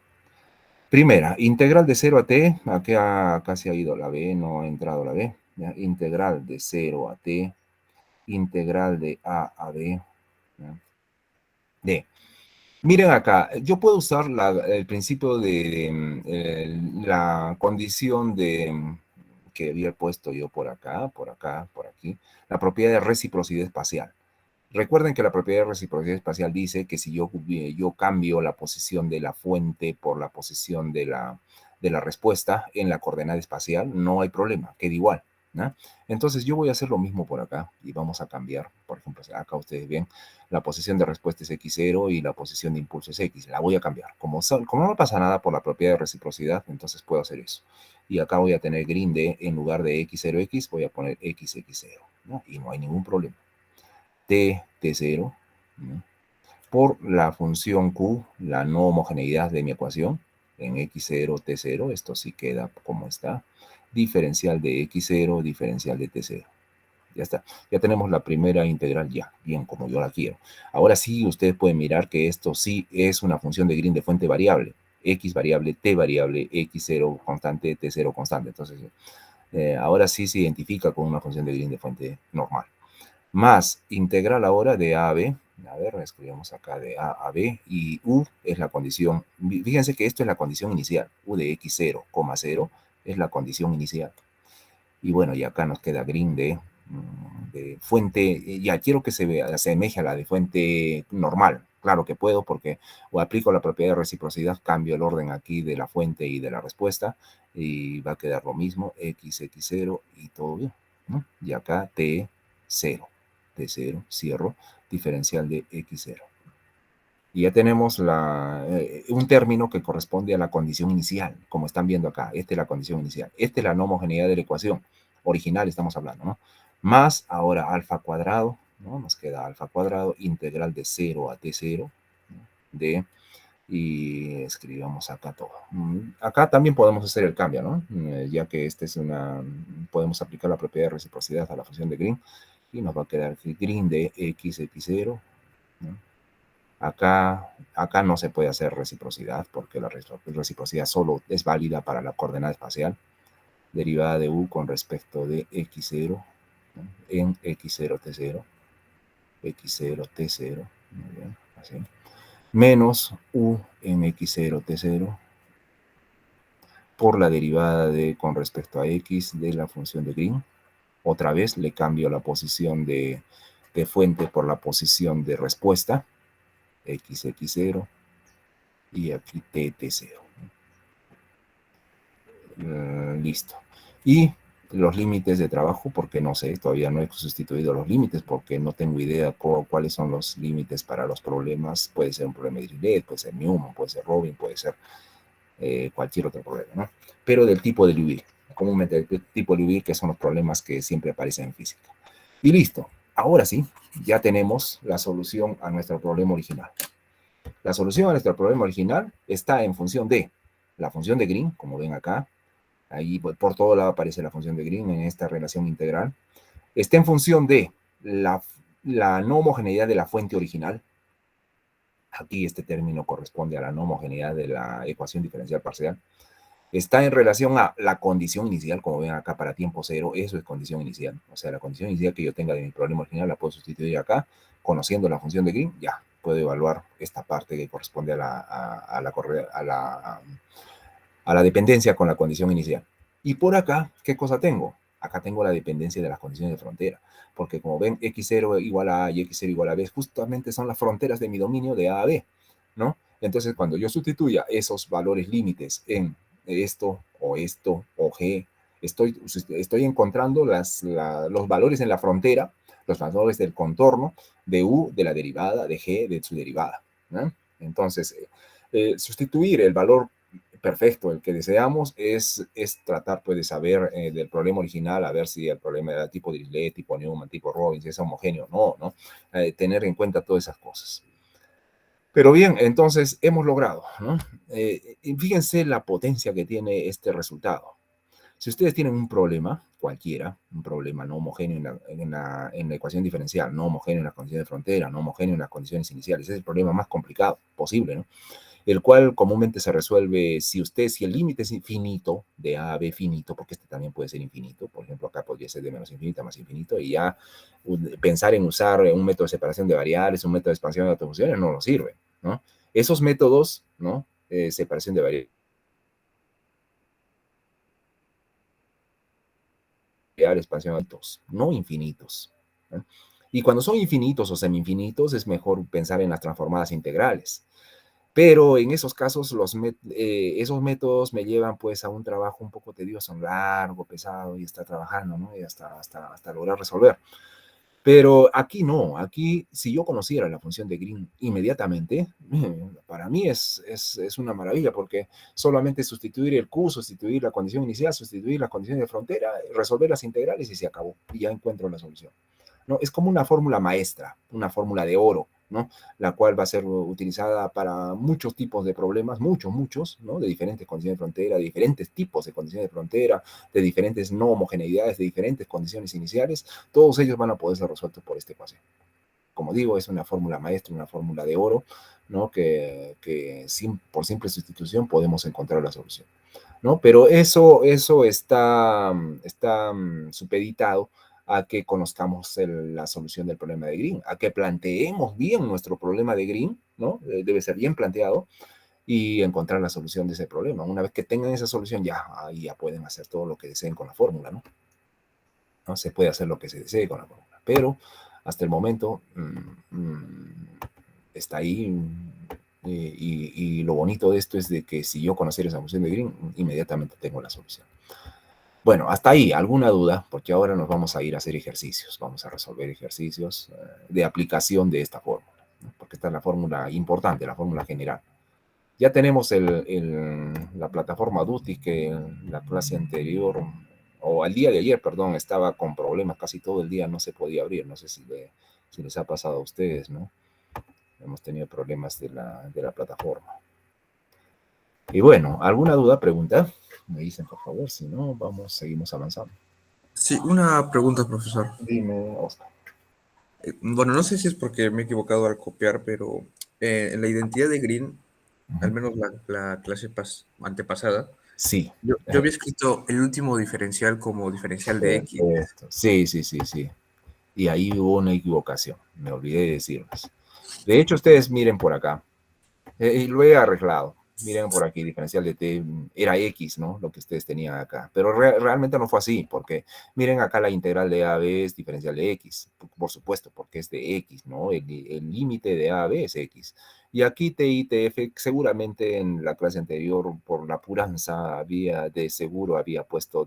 Primera, integral de 0 a t, acá se ha ido la b, no ha entrado la b. ¿Ya? Integral de 0 a t, integral de a b, ¿ya? D. Miren acá, yo puedo usar el principio de la condición que había puesto yo por acá, por aquí, la propiedad de reciprocidad espacial. Recuerden que la propiedad de reciprocidad espacial dice que si yo cambio la posición de la fuente por la posición de la respuesta en la coordenada espacial, no hay problema, queda igual, ¿no? Entonces yo voy a hacer lo mismo por acá y vamos a cambiar, por ejemplo, acá ustedes ven, la posición de respuesta es x0 y la posición de impulso es x, la voy a cambiar. Como no pasa nada por la propiedad de reciprocidad, entonces puedo hacer eso. Y acá voy a tener green de, en lugar de x0x, voy a poner xx0, ¿no? Y no hay ningún problema. T0, ¿no? Por la función Q, la no homogeneidad de mi ecuación, en x0, t0, esto sí queda como está, diferencial de x0, diferencial de t0. Ya está, ya tenemos la primera integral ya, bien como yo la quiero. Ahora sí, ustedes pueden mirar que esto sí es una función de Green de fuente variable, x variable, t variable, x0 constante, t0 constante. Entonces, ahora sí se identifica con una función de Green de fuente normal. Más integral ahora de a a b. A ver, escribimos acá de a a b, y u es la condición. Fíjense que esto es la condición inicial. U de x0, 0 es la condición inicial. Y bueno, y acá nos queda green de fuente. Ya quiero que se vea, se asemeje a la de fuente normal. Claro que puedo porque o aplico la propiedad de reciprocidad, cambio el orden aquí de la fuente y de la respuesta, y va a quedar lo mismo, x, x0 y todo bien, ¿no? Y acá t0, t0, cierro, diferencial de x0. Y ya tenemos un término que corresponde a la condición inicial, como están viendo acá. Esta es la condición inicial. Esta es la no homogeneidad de la ecuación original, estamos hablando, ¿no? Más ahora alfa cuadrado, ¿no? Nos queda alfa cuadrado, integral de 0 a t0, ¿no? Y escribamos acá todo. Acá también podemos hacer el cambio, ¿no? Ya que podemos aplicar la propiedad de reciprocidad a la función de Green, y nos va a quedar Green de x, x0, ¿no? Acá no se puede hacer reciprocidad porque la reciprocidad solo es válida para la coordenada espacial, derivada de u con respecto de x0, ¿no? En x0 t0, x0 t0, muy bien, así, menos u en x0 t0 por la derivada de con respecto a x de la función de Green. Otra vez le cambio la posición de fuente por la posición de respuesta, x0, y aquí t0. Listo. Y los límites de trabajo, porque no sé, todavía no he sustituido los límites, porque no tengo idea cuáles son los límites para los problemas. Puede ser un problema de Dirichlet, puede ser Newman, puede ser Robin, puede ser cualquier otro problema, ¿no? Pero del tipo de Liouville, comúnmente del tipo de Liouville, que son los problemas que siempre aparecen en física. Y listo. Ahora sí, ya tenemos la solución a nuestro problema original. La solución a nuestro problema original está en función de la función de Green, como ven acá. Ahí por todo lado aparece la función de Green en esta relación integral. Está en función de la no homogeneidad de la fuente original. Aquí este término corresponde a la no homogeneidad de la ecuación diferencial parcial. Está en relación a la condición inicial, como ven acá para tiempo cero, eso es condición inicial. O sea, la condición inicial que yo tenga de mi problema original la puedo sustituir acá, conociendo la función de Green, ya puedo evaluar esta parte que corresponde a la dependencia con la condición inicial. Y por acá, ¿qué cosa tengo? Acá tengo la dependencia de las condiciones de frontera, porque como ven, x0 igual a A y x0 igual a B, justamente son las fronteras de mi dominio de A a B, ¿no? Entonces, cuando yo sustituya esos valores límites en esto o G, estoy encontrando los valores en la frontera los valores del contorno de u de la derivada de g de su derivada, ¿no? Entonces, sustituir el valor perfecto, el que deseamos, es tratar pues, de saber del problema original, a ver si el problema era tipo Dirichlet, tipo Newman, tipo Robbins, si es homogéneo o no, ¿no? Tener en cuenta todas esas cosas. Pero bien, entonces hemos logrado, ¿no? Y fíjense la potencia que tiene este resultado. Si ustedes tienen un problema, cualquiera, un problema no homogéneo en la ecuación diferencial, no homogéneo en las condiciones de frontera, no homogéneo en las condiciones iniciales, es el problema más complicado posible, ¿no? El cual comúnmente se resuelve si el límite es infinito, de A a B finito, porque este también puede ser infinito, por ejemplo, acá podría ser de menos infinito a más infinito, y ya pensar en usar un método de separación de variables, un método de expansión de autofunciones, no nos sirve, ¿no? Esos métodos, ¿no? Separación de variables, expansión de altos, no infinitos, ¿no? Y cuando son infinitos o semi-infinitos, es mejor pensar en las transformadas integrales. Pero en esos casos, esos métodos me llevan pues a un trabajo un poco tedioso, largo, pesado, y estar trabajando, ¿no? Y hasta lograr resolver. Pero aquí no, aquí si yo conociera la función de Green inmediatamente, para mí es una maravilla, porque solamente sustituir el Q, sustituir la condición inicial, sustituir la condición de frontera, resolver las integrales y se acabó, y ya encuentro la solución, ¿no? Es como una fórmula maestra, una fórmula de oro, ¿no? La cual va a ser utilizada para muchos tipos de problemas, muchos, ¿no? De diferentes condiciones de frontera, de diferentes tipos de condiciones de frontera, de diferentes no homogeneidades, de diferentes condiciones iniciales. Todos ellos van a poder ser resueltos por esta ecuación. Como digo, es una fórmula maestra, una fórmula de oro, ¿no? Que por simple sustitución podemos encontrar la solución, ¿no? Pero eso está supeditado a que conozcamos la solución del problema de Green, a que planteemos bien nuestro problema de Green, ¿no? Debe ser bien planteado y encontrar la solución de ese problema. Una vez que tengan esa solución, ahí ya pueden hacer todo lo que deseen con la fórmula, ¿no? ¿No? Se puede hacer lo que se desee con la fórmula, pero hasta el momento está ahí. Y lo bonito de esto es de que si yo conociera esa función de Green, inmediatamente tengo la solución. Bueno, hasta ahí, ¿alguna duda? Porque ahora nos vamos a ir a hacer ejercicios. Vamos a resolver ejercicios de aplicación de esta fórmula, ¿no? Porque esta es la fórmula importante, la fórmula general. Ya tenemos la plataforma Duty que en la clase anterior, o al día de ayer, perdón, estaba con problemas casi todo el día, no se podía abrir. No sé si les ha pasado a ustedes, ¿no? Hemos tenido problemas de la plataforma. Y bueno, ¿alguna duda, pregunta? Me dicen, por favor, si no, seguimos avanzando. Sí, una pregunta, profesor. Dime, Oscar. Bueno, no sé si es porque me he equivocado al copiar, pero en la identidad de Green, al menos la clase antepasada, Sí. yo había escrito el último diferencial como diferencial de X. Sí. Y ahí hubo una equivocación, me olvidé de decirles. De hecho, ustedes miren por acá, y lo he arreglado. Miren por aquí, diferencial de t era x, ¿no? Lo que ustedes tenían acá. Pero realmente no fue así, porque miren acá la integral de a a b es diferencial de x, por supuesto, porque es de x, ¿no? El límite de a a b es x. Y aquí t y tf, seguramente en la clase anterior, por la puranza, de seguro había puesto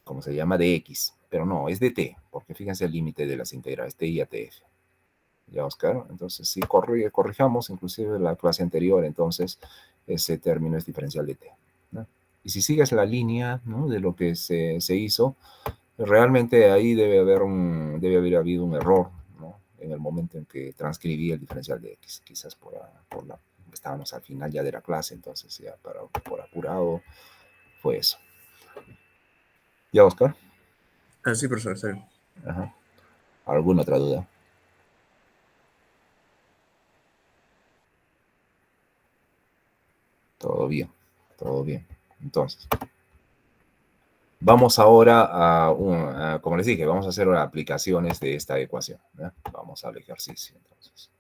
¿cómo se llama? De x. Pero no, es de t, porque fíjense el límite de las integrales, t y a tf. Ya, Oscar. Entonces, si corrijamos inclusive la clase anterior, entonces ese término es diferencial de t, ¿no? Y si sigues la línea, ¿no? De lo que se hizo, realmente ahí debe haber habido un error, ¿no? En el momento en que transcribí el diferencial de x, quizás estábamos al final ya de la clase, entonces ya por apurado fue eso. ¿Ya, Oscar? Sí, profesor, está bien. Ajá. ¿Alguna otra duda? Todo bien, todo bien. Entonces, vamos ahora como les dije, vamos a hacer aplicaciones de esta ecuación, ¿no? Vamos al ejercicio, entonces.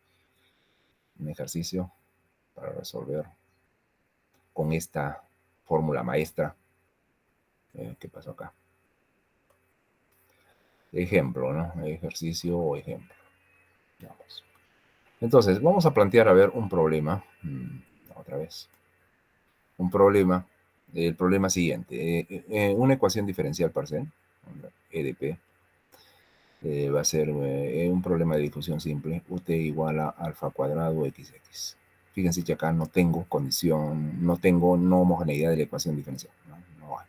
Un ejercicio para resolver con esta fórmula maestra. ¿Qué pasó acá? Ejemplo, ¿no? Ejercicio o ejemplo. Vamos. Entonces, vamos a plantear, a ver, un problema. Otra vez. Un problema. El problema siguiente. Una ecuación diferencial parcial, E de P, Va a ser un problema de difusión simple. UT igual a alfa cuadrado XX. Fíjense que acá no tengo condición, no tengo no homogeneidad de la ecuación diferencial. No hay.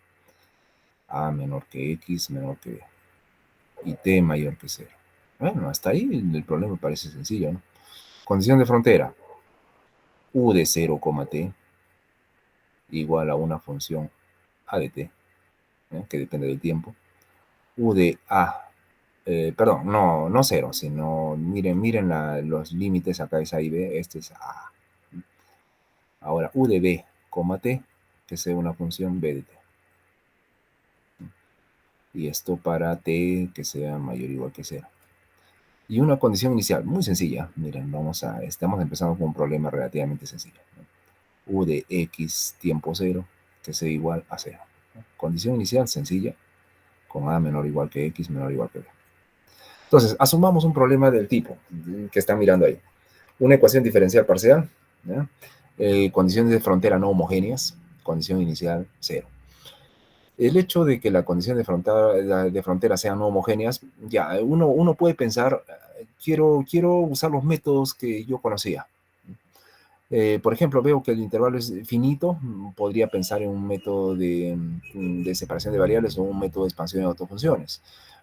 A menor que X menor que B. Y T mayor que 0. Bueno, hasta ahí el problema parece sencillo, ¿no? Condición de frontera. U de 0, T igual a una función A de T, que depende del tiempo. U de A, perdón, no 0, sino miren los límites, acá es A y B, este es A. Ahora, U de B, T, que sea una función B de T. Y esto para T que sea mayor o igual que 0. Y una condición inicial, muy sencilla. Miren, estamos empezando con un problema relativamente sencillo. U de X tiempo 0, que sea igual a 0. Condición inicial sencilla, con A menor o igual que X menor o igual que B. Entonces, asumamos un problema del tipo que están mirando ahí. Una ecuación diferencial parcial, ¿ya? Condiciones de frontera no homogéneas, condición inicial 0. El hecho de que la condición de frontera sean no homogéneas, ya, uno puede pensar, quiero usar los métodos que yo conocía. Por ejemplo, veo que el intervalo es finito, podría pensar en un método de separación de variables o un método de expansión de autofunciones.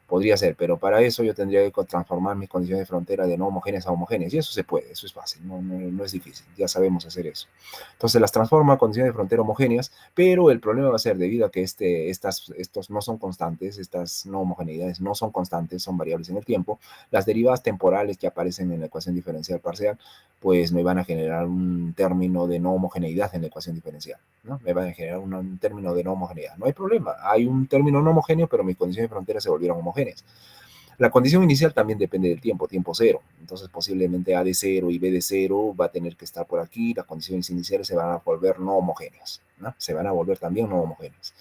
Podría ser, pero para eso yo tendría que transformar mis condiciones de frontera de no homogéneas a homogéneas. Y eso se puede, eso es fácil, no es difícil, ya sabemos hacer eso. Entonces las transformo a condiciones de frontera homogéneas, pero el problema va a ser debido a que estos no son constantes, estas no homogeneidades no son constantes, son variables en el tiempo. Las derivadas temporales que aparecen en la ecuación diferencial parcial pues me van a generar un término de no homogeneidad en la ecuación diferencial, ¿no? Me van a generar un término de no homogeneidad. No hay problema, hay un término no homogéneo, pero mis condiciones de frontera se volvieron homogéneas. La condición inicial también depende del tiempo 0. Entonces, posiblemente A de 0 y B de 0 va a tener que estar por aquí. Las condiciones iniciales se van a volver no homogéneas, ¿no? Se van a volver también no homogéneas.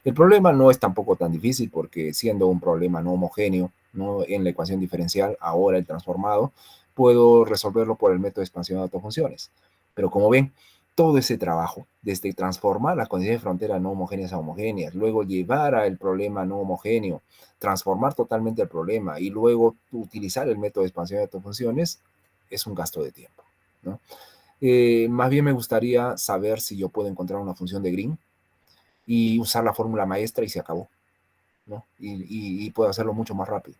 El problema no es tampoco tan difícil porque siendo un problema no homogéneo, ¿no? En la ecuación diferencial, ahora el transformado, puedo resolverlo por el método de expansión de autofunciones. Pero como ven, todo ese trabajo, desde transformar las condiciones de frontera no homogéneas a homogéneas, luego llevar al problema no homogéneo, transformar totalmente el problema y luego utilizar el método de expansión de autofunciones, es un gasto de tiempo, ¿no? Más bien me gustaría saber si yo puedo encontrar una función de Green y usar la fórmula maestra y se acabó, ¿no? Y puedo hacerlo mucho más rápido.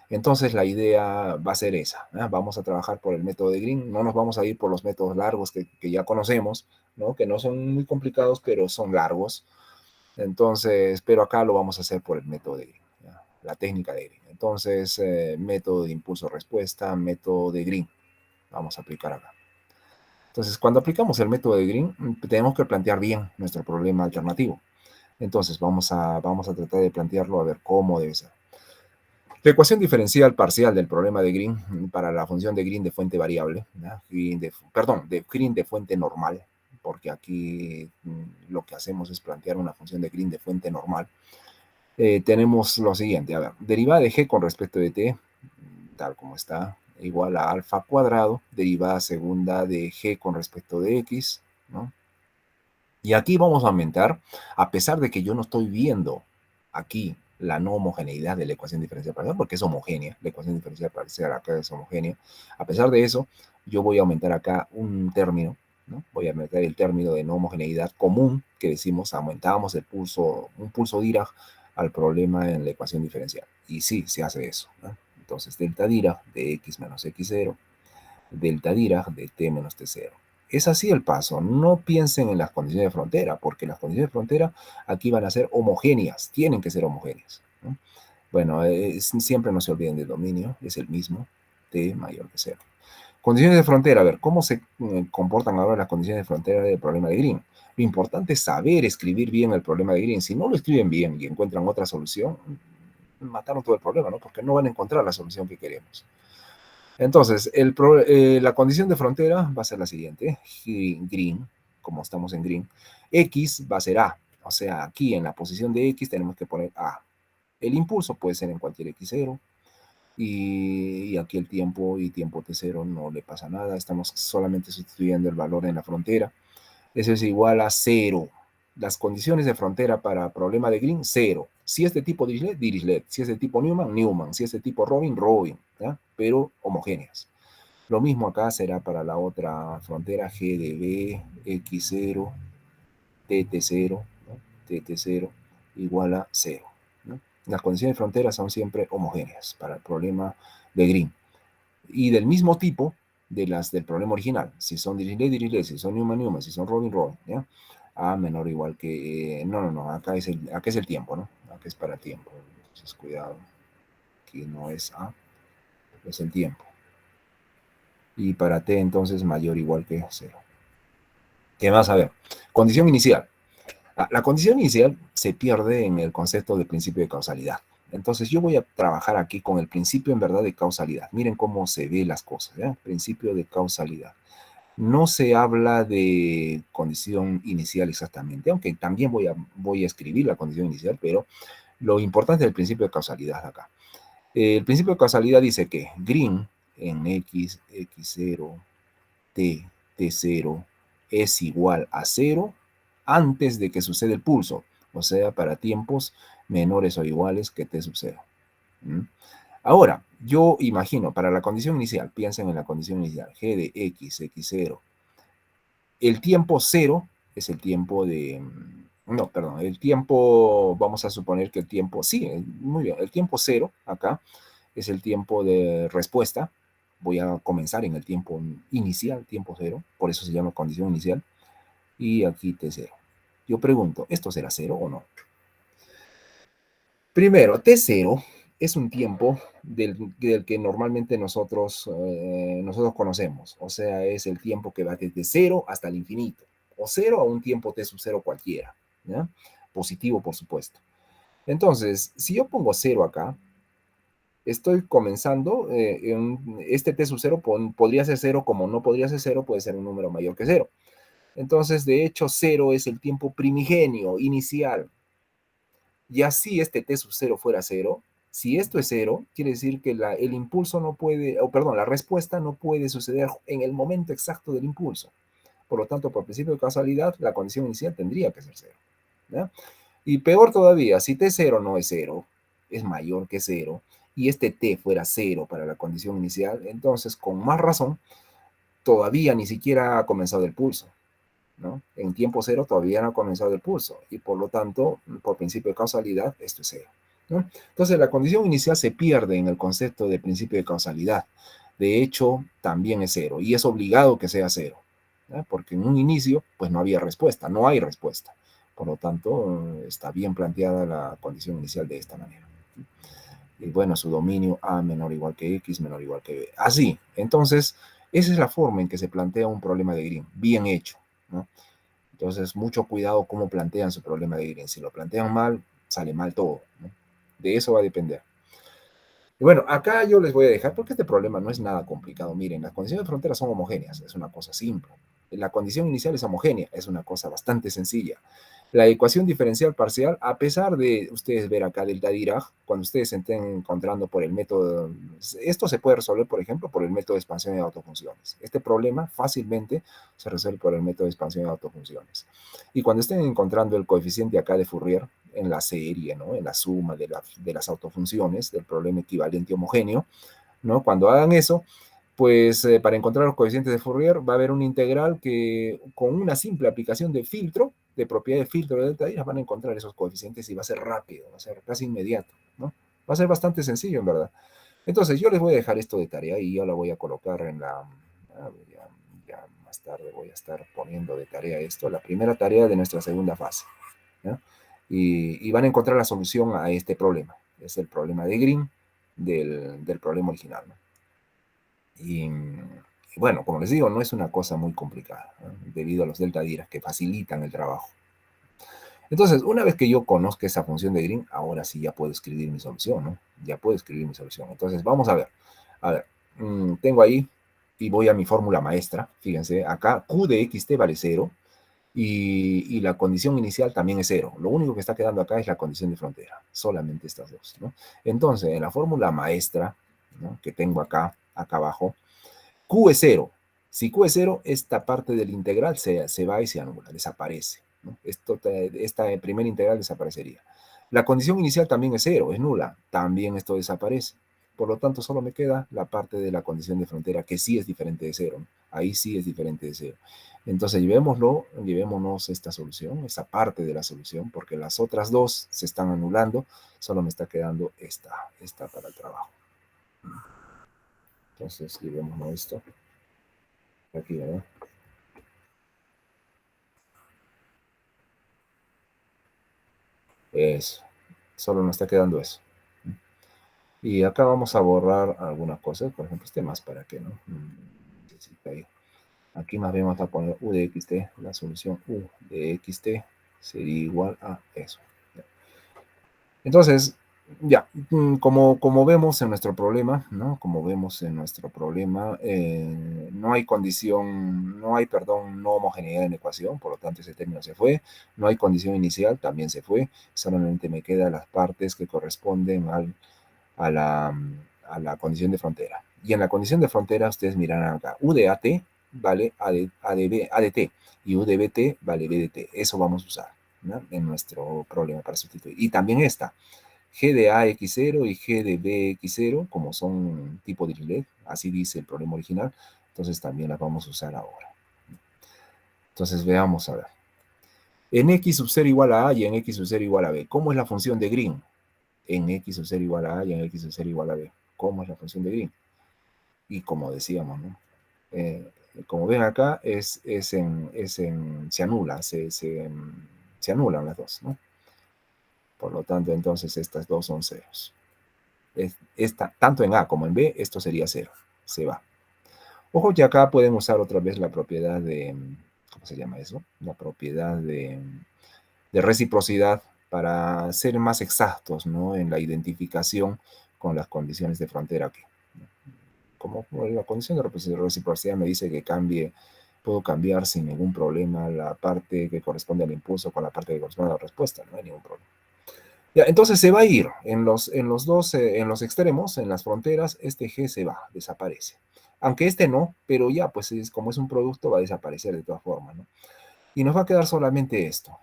Entonces la idea va a ser esa, ¿no? Vamos a trabajar por el método de Green, no nos vamos a ir por los métodos largos que ya conocemos, ¿no? Que no son muy complicados, pero son largos. Entonces, pero acá lo vamos a hacer por el método de Green, ¿ya? La técnica de Green. Entonces, método de impulso-respuesta, método de Green, vamos a aplicar acá. Entonces, cuando aplicamos el método de Green, tenemos que plantear bien nuestro problema alternativo. Entonces, vamos a tratar de plantearlo a ver cómo debe ser. La ecuación diferencial parcial del problema de Green para la función de Green de fuente variable, ¿no? De Green de fuente normal, porque aquí lo que hacemos es plantear una función de Green de fuente normal. Tenemos lo siguiente, a ver, derivada de g con respecto de t, tal como está, igual a alfa cuadrado, derivada segunda de g con respecto de x, ¿no? Y aquí vamos a aumentar, a pesar de que yo no estoy viendo aquí la no homogeneidad de la ecuación diferencial parcial, porque es homogénea, la ecuación diferencial parcial acá es homogénea. A pesar de eso, yo voy a aumentar acá un término, ¿no? Voy a aumentar el término de no homogeneidad común, que decimos, aumentamos un pulso Dirac al problema en la ecuación diferencial. Y sí, se hace eso, ¿no? Entonces, delta Dirac de x menos x0, delta Dirac de t menos t0. Es así el paso. No piensen en las condiciones de frontera, porque las condiciones de frontera aquí van a ser homogéneas, tienen que ser homogéneas, ¿no? Bueno, siempre no se olviden del dominio, es el mismo, t mayor que 0. Condiciones de frontera, a ver, ¿cómo se comportan ahora las condiciones de frontera del problema de Green? Lo importante es saber escribir bien el problema de Green. Si no lo escriben bien y encuentran otra solución, mataron todo el problema, ¿no? Porque no van a encontrar la solución que queremos. Entonces, la condición de frontera va a ser la siguiente. Green, como estamos en Green, X va a ser A. O sea, aquí en la posición de X tenemos que poner A. El impulso puede ser en cualquier X0. Y aquí el tiempo y tiempo T0 no le pasa nada. Estamos solamente sustituyendo el valor en la frontera. Eso es igual a 0. las condiciones de frontera para problema de Green, 0. Si es de tipo Dirichlet, Dirichlet. Si es de tipo Newman, Newman. Si es de tipo Robin, Robin. ¿Ya? Pero homogéneas. Lo mismo acá será para la otra frontera, G de B, X0, TT0, ¿no? TT0 igual a 0. ¿No? Las condiciones de frontera son siempre homogéneas para el problema de Green. Y del mismo tipo de las del problema original. Si son Dirichlet, Dirichlet. Si son Newman, Newman. Si son Robin, Robin. ¿Ya? A menor o igual que... no. Acá es el tiempo, ¿no? Acá es para tiempo. Entonces, cuidado. Aquí no es A. Es el tiempo. Y para T, entonces, mayor o igual que 0. ¿Qué más? A ver. Condición inicial. La condición inicial se pierde en el concepto del principio de causalidad. Entonces yo voy a trabajar aquí con el principio en verdad de causalidad. Miren cómo se ve las cosas, ¿ya? Principio de causalidad. No se habla de condición inicial exactamente, aunque también voy a escribir la condición inicial, pero lo importante es el principio de causalidad acá. El principio de causalidad dice que Green en X, X0, T, T0 es igual a 0 antes de que suceda el pulso, o sea, para tiempos menores o iguales que T sub 0. ¿Mm? Ahora, yo imagino, para la condición inicial, piensen en la condición inicial, G de X, X0, el tiempo 0 es el tiempo de... No, perdón, el tiempo, vamos a suponer que el tiempo, sí, muy bien, el tiempo 0 acá es el tiempo de respuesta. Voy a comenzar en el tiempo inicial, tiempo 0, por eso se llama condición inicial. Y aquí T0. Yo pregunto, ¿esto será 0 o no? Primero, T0 es un tiempo del que normalmente nosotros conocemos. O sea, es el tiempo que va desde 0 hasta el infinito. O 0 a un tiempo T sub 0 cualquiera. ¿Ya? Positivo, por supuesto. Entonces, si yo pongo 0 acá, estoy comenzando, este T sub 0 podría ser 0, como no podría ser 0, puede ser un número mayor que 0. Entonces, de hecho, 0 es el tiempo primigenio, inicial. Y así este T sub 0 fuera 0, si esto es 0, quiere decir que el impulso no puede, la respuesta no puede suceder en el momento exacto del impulso. Por lo tanto, por principio de causalidad, la condición inicial tendría que ser 0. ¿Ya? Y peor todavía, si T0 no es 0, es mayor que 0, y este T fuera 0 para la condición inicial, entonces, con más razón, todavía ni siquiera ha comenzado el pulso. ¿No? En tiempo 0 todavía no ha comenzado el pulso y por lo tanto, por principio de causalidad, esto es 0. ¿No? Entonces, la condición inicial se pierde en el concepto de principio de causalidad. De hecho, también es 0 y es obligado que sea 0, ¿no? Porque en un inicio, pues no había respuesta, no hay respuesta. Por lo tanto, está bien planteada la condición inicial de esta manera. Y bueno, su dominio A menor o igual que X menor o igual que B. Así, entonces, esa es la forma en que se plantea un problema de Green, bien hecho, ¿no? Entonces, mucho cuidado cómo plantean su problema de Green. Si lo plantean mal, sale mal todo, ¿no? De eso va a depender. Y bueno, acá yo les voy a dejar, porque este problema no es nada complicado. Miren, las condiciones de frontera son homogéneas, es una cosa simple. La condición inicial es homogénea, es una cosa bastante sencilla. La ecuación diferencial parcial, a pesar de ustedes ver acá delta Dirac, cuando ustedes se estén encontrando por el método, esto se puede resolver, por ejemplo, por el método de expansión de autofunciones. Este problema fácilmente se resuelve por el método de expansión de autofunciones. Y cuando estén encontrando el coeficiente acá de Fourier en la serie, ¿no? En la suma de las autofunciones del problema equivalente homogéneo, ¿no? Cuando hagan eso, pues para encontrar los coeficientes de Fourier va a haber una integral que con una simple aplicación de filtro, de propiedad de filtro de delta Dirac, van a encontrar esos coeficientes y va a ser rápido, va a ser casi inmediato, ¿no? Va a ser bastante sencillo, en verdad. Entonces, yo les voy a dejar esto de tarea y yo la voy a colocar en la... Ya más tarde voy a estar poniendo de tarea esto, la primera tarea de nuestra segunda fase, ¿no? Y van a encontrar la solución a este problema. Es el problema de Green del problema original, ¿no? Y bueno, como les digo, no es una cosa muy complicada, ¿no? Debido a los delta Dirac que facilitan el trabajo. Entonces, una vez que yo conozca esa función de Green, ahora sí ya puedo escribir mi solución, ¿no? Ya puedo escribir mi solución. Entonces, vamos a ver. A ver, tengo ahí y voy a mi fórmula maestra. Fíjense, acá Q de xt vale 0 y la condición inicial también es 0. Lo único que está quedando acá es la condición de frontera. Solamente estas dos, ¿no? Entonces, en la fórmula maestra, ¿no? Que tengo acá abajo, Q es 0. Si Q es 0, esta parte del integral se va y se anula, desaparece. ¿no? Esta primera integral desaparecería. La condición inicial también es 0, es nula. También esto desaparece. Por lo tanto, solo me queda la parte de la condición de frontera que sí es diferente de 0, ¿no? Ahí sí es diferente de 0. Entonces, llevémonos esta solución, esta parte de la solución, porque las otras dos se están anulando. Solo me está quedando esta para el trabajo. Entonces, llevémonos esto. Aquí, ¿verdad? Eso. Solo nos está quedando eso. Y acá vamos a borrar algunas cosas, por ejemplo, este más para que no. Aquí más bien vamos a poner u de xt, la solución u de xt sería igual a eso. Entonces, ya, como vemos en nuestro problema, ¿no? Como vemos en nuestro problema, no hay condición, no homogeneidad en la ecuación, por lo tanto ese término se fue. No hay condición inicial, también se fue. Solamente me quedan las partes que corresponden a la condición de frontera. Y en la condición de frontera, ustedes mirarán acá, u de at vale ADT y u de bt vale bdt. Eso vamos a usar, ¿no? En nuestro problema para sustituir. Y también esta, g de ax0 y g de bx0, como son tipo Dirichlet, así dice el problema original, entonces también las vamos a usar ahora. Entonces veamos a ver. En x sub 0 igual a a y en x sub 0 igual a b, ¿cómo es la función de Green? En x sub 0 igual a a y en x sub 0 igual a b. ¿Cómo es la función de Green? Y como decíamos, ¿no? Como ven acá, se anula, se anulan las dos, ¿no? Por lo tanto, entonces estas dos son ceros. Tanto en A como en B, esto sería 0. Se va. Ojo que acá pueden usar otra vez la propiedad de, ¿cómo se llama eso? La propiedad de reciprocidad para ser más exactos, ¿no? En la identificación con las condiciones de frontera aquí. Como la condición de reciprocidad me dice que puedo cambiar sin ningún problema la parte que corresponde al impulso con la parte que corresponde a la respuesta, no hay ningún problema. Ya, entonces se va a ir en los extremos, en las fronteras, este G se va, desaparece. Aunque este no, pero ya, pues como es un producto, va a desaparecer de todas formas, ¿no? Y nos va a quedar solamente esto,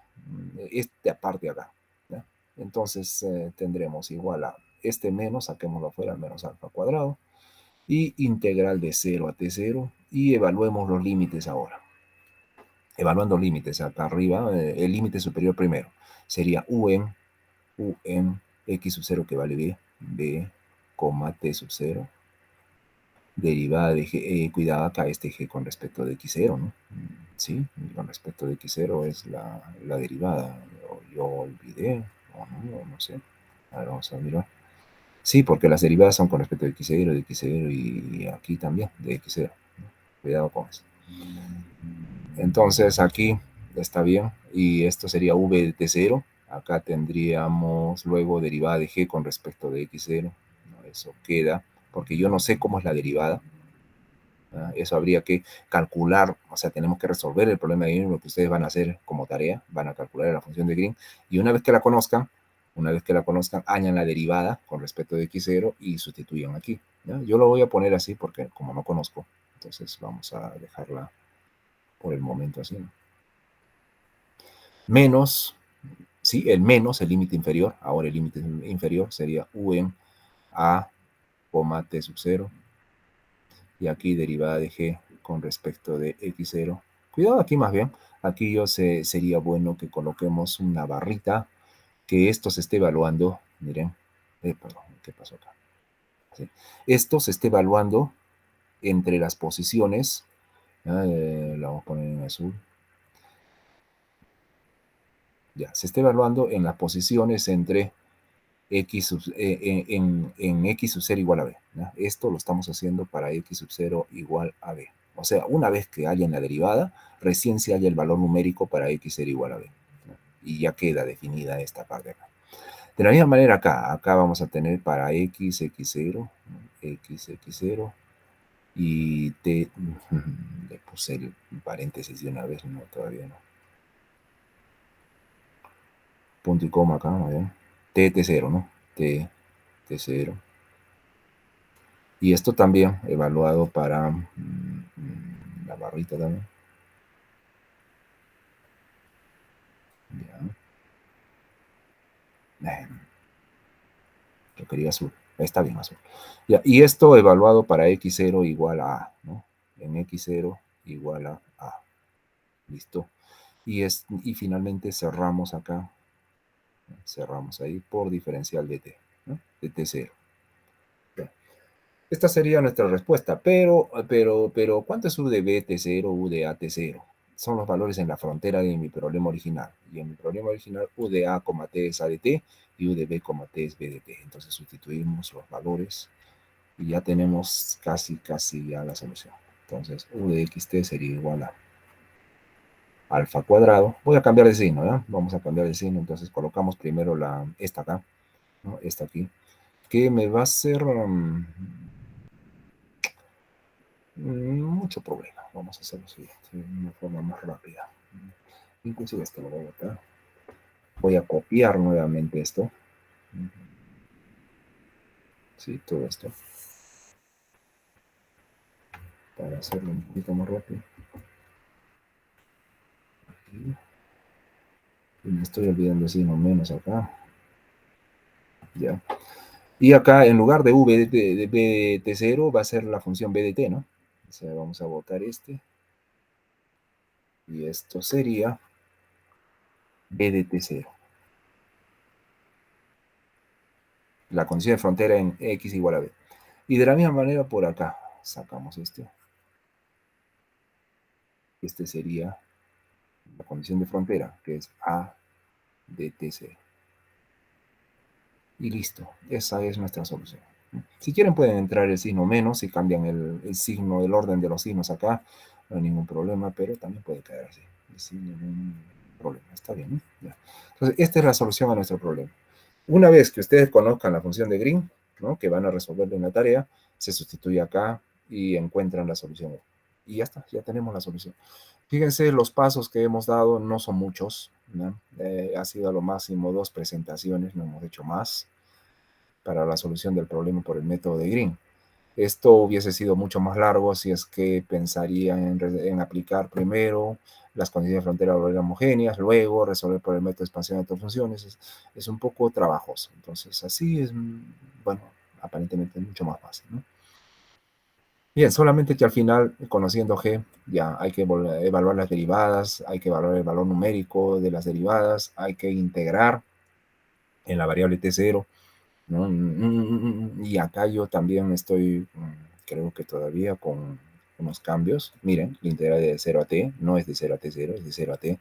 esta parte acá, ¿ya? Entonces tendremos igual a este menos, saquémoslo afuera, menos alfa cuadrado, y integral de 0 a t0, y evaluemos los límites ahora. Evaluando límites acá arriba, el límite superior primero sería u en x sub 0 que vale b, t sub 0, derivada de g, cuidado acá este g con respecto de x0, ¿no? Sí, con respecto de x0 es la derivada. Yo olvidé, o no sé. A ver, vamos a mirar. Sí, porque las derivadas son con respecto de x0, de x0 y aquí también, de x0. Cuidado con eso. Entonces aquí está bien. Y esto sería v de t0. Acá tendríamos luego derivada de g con respecto de x0. ¿No? Eso queda, porque yo no sé cómo es la derivada. Eso habría que calcular, o sea, tenemos que resolver el problema de Green, lo que ustedes van a hacer como tarea, van a calcular la función de Green, y una vez que la conozcan, hagan la derivada con respecto de x0 y sustituyan aquí. ¿Ya? Yo lo voy a poner así porque como no conozco, entonces vamos a dejarla por el momento así, ¿no? Menos, sí, el menos, el límite inferior, ahora el límite inferior sería u en a, t sub 0, y aquí derivada de g con respecto de x0. Cuidado aquí más bien, aquí sería bueno que coloquemos una barrita, que esto se esté evaluando, miren, perdón, ¿qué pasó acá? Sí. Esto se esté evaluando entre las posiciones, la vamos a poner en azul, ya, se está evaluando en las posiciones entre en x sub 0 igual a b. ¿Ya? Esto lo estamos haciendo para x sub 0 igual a b. O sea, una vez que haya en la derivada, recién se halla el valor numérico para x0 igual a b. ¿Ya? Y ya queda definida esta parte acá. De la misma manera acá vamos a tener para x, x0, x, x0, y t, le puse el paréntesis de una vez, no, todavía no. Punto y coma acá, ¿no? T0, ¿no? T0. Y esto también evaluado para la barrita también. Ya. Yo quería azul. Está bien azul. Ya. Y esto evaluado para x0 igual a A, ¿no? En x0 igual a A. Listo. Y finalmente cerramos acá. Cerramos ahí por diferencial de t, ¿no? De t0. Ya. Esta sería nuestra respuesta, pero ¿cuánto es u de b t0, u de a t0? Son los valores en la frontera de mi problema original. Y en mi problema original, u de a, t es a de t y u de b, t es b de t. Entonces sustituimos los valores y ya tenemos casi ya la solución. Entonces, u de xt sería igual a alfa cuadrado. Voy a cambiar de signo, ¿ya? Vamos a cambiar de signo. Entonces colocamos primero esta acá, ¿no? Esta aquí, que me va a hacer mucho problema. Vamos a hacerlo así, de una forma más rápida. Inclusive esto lo voy a botar. Voy a copiar nuevamente esto. Sí, todo esto. Para hacerlo un poquito más rápido. Aquí. Y me estoy olvidando de signo menos acá. Ya. Y acá, en lugar de v de b de t0, va a ser la función b de t, ¿no? O sea, vamos a botar este. Y esto sería b de t0. La condición de frontera en x igual a b. Y de la misma manera por acá, sacamos este. Este sería la condición de frontera, que es a de t0. Y listo, esa es nuestra solución. Si quieren pueden entrar el signo menos y cambian el signo, el orden de los signos acá, no hay ningún problema, pero también puede quedar así, sin ningún problema, está bien, ¿no? Ya. Entonces, esta es la solución a nuestro problema. Una vez que ustedes conozcan la función de Green, ¿no? Que van a resolver en la tarea, se sustituye acá y encuentran la solución. Y ya está, ya tenemos la solución. Fíjense, los pasos que hemos dado no son muchos, ¿no? Ha sido a lo máximo 2 presentaciones, no hemos hecho más para la solución del problema por el método de Green. Esto hubiese sido mucho más largo si es que pensarían en aplicar primero las condiciones de frontera homogéneas, luego resolver por el método de expansión de autofunciones. Es un poco trabajoso. Entonces, así es, bueno, aparentemente mucho más fácil, ¿no? Bien, solamente que al final, conociendo G, ya hay que evaluar las derivadas, hay que evaluar el valor numérico de las derivadas, hay que integrar en la variable t0, ¿no? Y acá yo también estoy, creo que todavía con unos cambios. Miren, la integral de 0 a t no es de 0 a t0, es de 0 a t.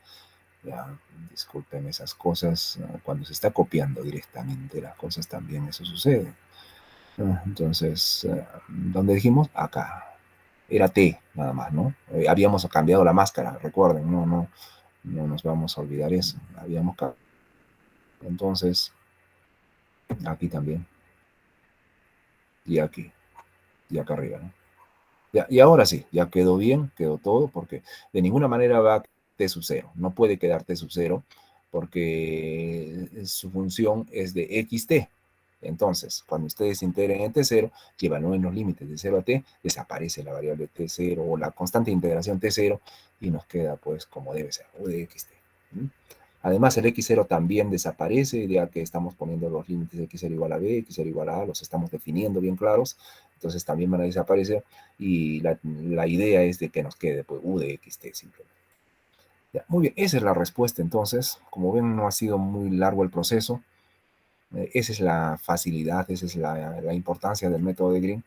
Ya, disculpen esas cosas. Cuando se está copiando directamente las cosas también eso sucede. Entonces, ¿dónde dijimos? Acá. Era t nada más, ¿no? Habíamos cambiado la máscara, recuerden, no nos vamos a olvidar eso. Habíamos cambiado. Entonces, aquí también. Y aquí. Y acá arriba, ¿no? Ya, y ahora sí, ya quedó bien, quedó todo, porque de ninguna manera va a t sub 0. No puede quedar t sub 0 porque su función es de xt. Entonces, cuando ustedes integren en t0, que evalúen los límites de 0 a t, desaparece la variable t0 o la constante de integración t0 y nos queda pues como debe ser, u de xt. Además, el x0 también desaparece, ya que estamos poniendo los límites de x0 igual a b, x0 igual a a, los estamos definiendo bien claros, entonces también van a desaparecer, y la idea es de que nos quede pues, u de xt simplemente. Ya, muy bien, esa es la respuesta entonces. Como ven, no ha sido muy largo el proceso. Esa es la facilidad, esa es la importancia del método de Green.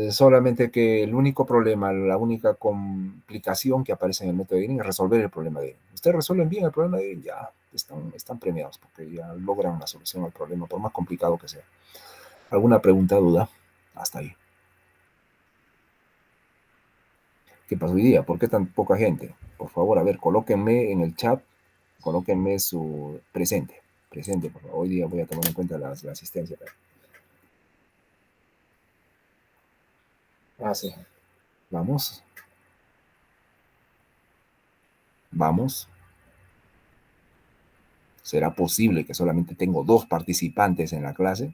Solamente que el único problema, la única complicación que aparece en el método de Green es resolver el problema de Green. Ustedes resuelven bien el problema de Green, ya están premiados porque ya logran una solución al problema, por más complicado que sea. ¿Alguna pregunta, duda? Hasta ahí. ¿Qué pasó hoy día? ¿Por qué tan poca gente? Por favor, a ver, colóquenme en el chat, colóquenme su presente. Presente, por favor. Hoy día voy a tomar en cuenta la asistencia. Ah, sí. Vamos. Vamos. ¿Será posible que solamente tengo 2 participantes en la clase?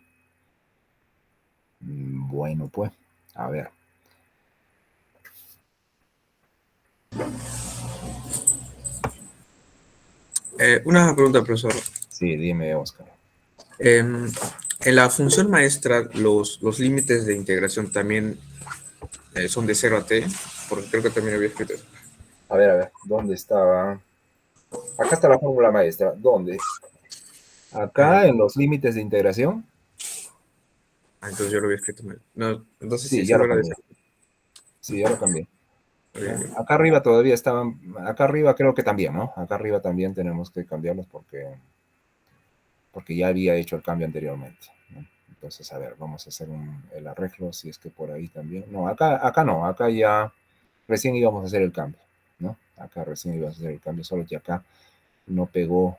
Bueno, pues, a ver. Una pregunta, profesor. Sí, dime, Oscar. En, en la función maestra, los límites de integración también son de 0 a t, porque creo que también había escrito eso. A ver, ¿dónde estaba? Acá está la fórmula maestra. ¿Dónde? Eh, Acá en los límites de integración. entonces yo lo había escrito mal. No, entonces sí, Sí, sí ya lo lo era de cambié. 0. Sí, ya lo cambié. Bien, Ya. bien. Acá arriba todavía estaban, acá arriba creo que también, ¿no? Acá arriba también tenemos que cambiarlos porque ya había hecho el cambio anteriormente, ¿no? Entonces, a ver, vamos a hacer el arreglo, si es que por ahí también. No, acá no, acá ya recién íbamos a hacer el cambio, ¿no? Acá recién íbamos a hacer el cambio, solo que acá no pegó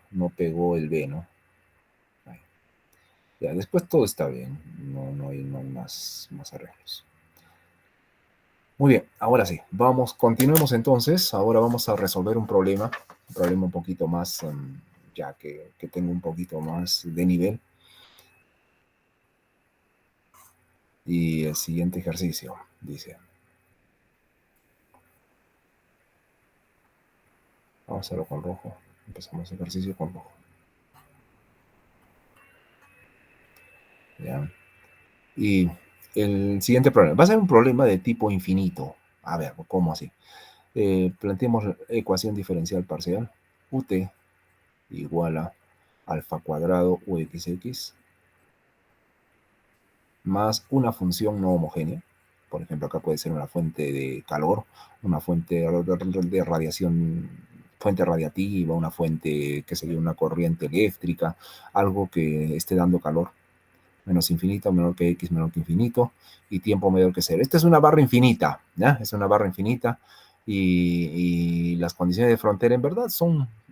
el B, ¿no? Ahí. Ya, después todo está bien, no hay más arreglos. Muy bien, ahora sí, continuemos entonces. Ahora vamos a resolver un problema un poquito más, ya que tengo un poquito más de nivel. Y el siguiente ejercicio dice, vamos a hacerlo con rojo. Empezamos el ejercicio con rojo. ¿Ya? Y el siguiente problema va a ser un problema de tipo infinito. A ver, ¿cómo así? Planteemos la ecuación diferencial parcial ut igual a alfa cuadrado uxx más una función no homogénea. Por ejemplo, acá puede ser una fuente de calor, una fuente de radiación, fuente radiativa, una fuente que sería una corriente eléctrica, algo que esté dando calor, menos infinito, menor que x, menor que infinito, y tiempo mayor que cero. Esta es una barra infinita, ¿ya? Es una barra infinita, y las condiciones de frontera en verdad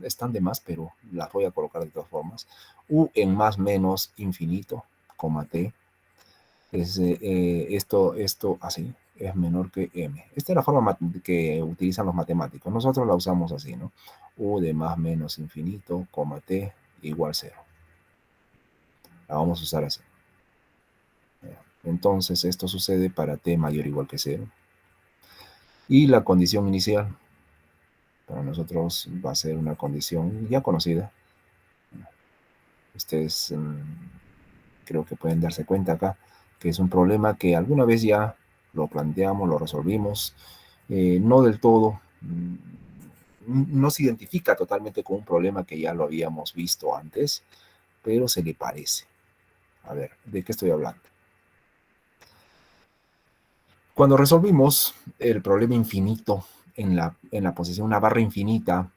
están de más, pero las voy a colocar de todas formas. U en más menos infinito, coma t, esto así, es menor que m. Esta es la forma que utilizan los matemáticos. Nosotros la usamos así, ¿no? U de más menos infinito, coma t, igual cero. La vamos a usar así. Entonces, esto sucede para t mayor o igual que cero. Y la condición inicial, para nosotros va a ser una condición ya conocida. Ustedes creo que pueden darse cuenta acá que es un problema que alguna vez ya lo planteamos, lo resolvimos, no del todo, no se identifica totalmente con un problema que ya lo habíamos visto antes, pero se le parece. A ver, ¿de qué estoy hablando? Cuando resolvimos el problema infinito en la posición, una barra infinita,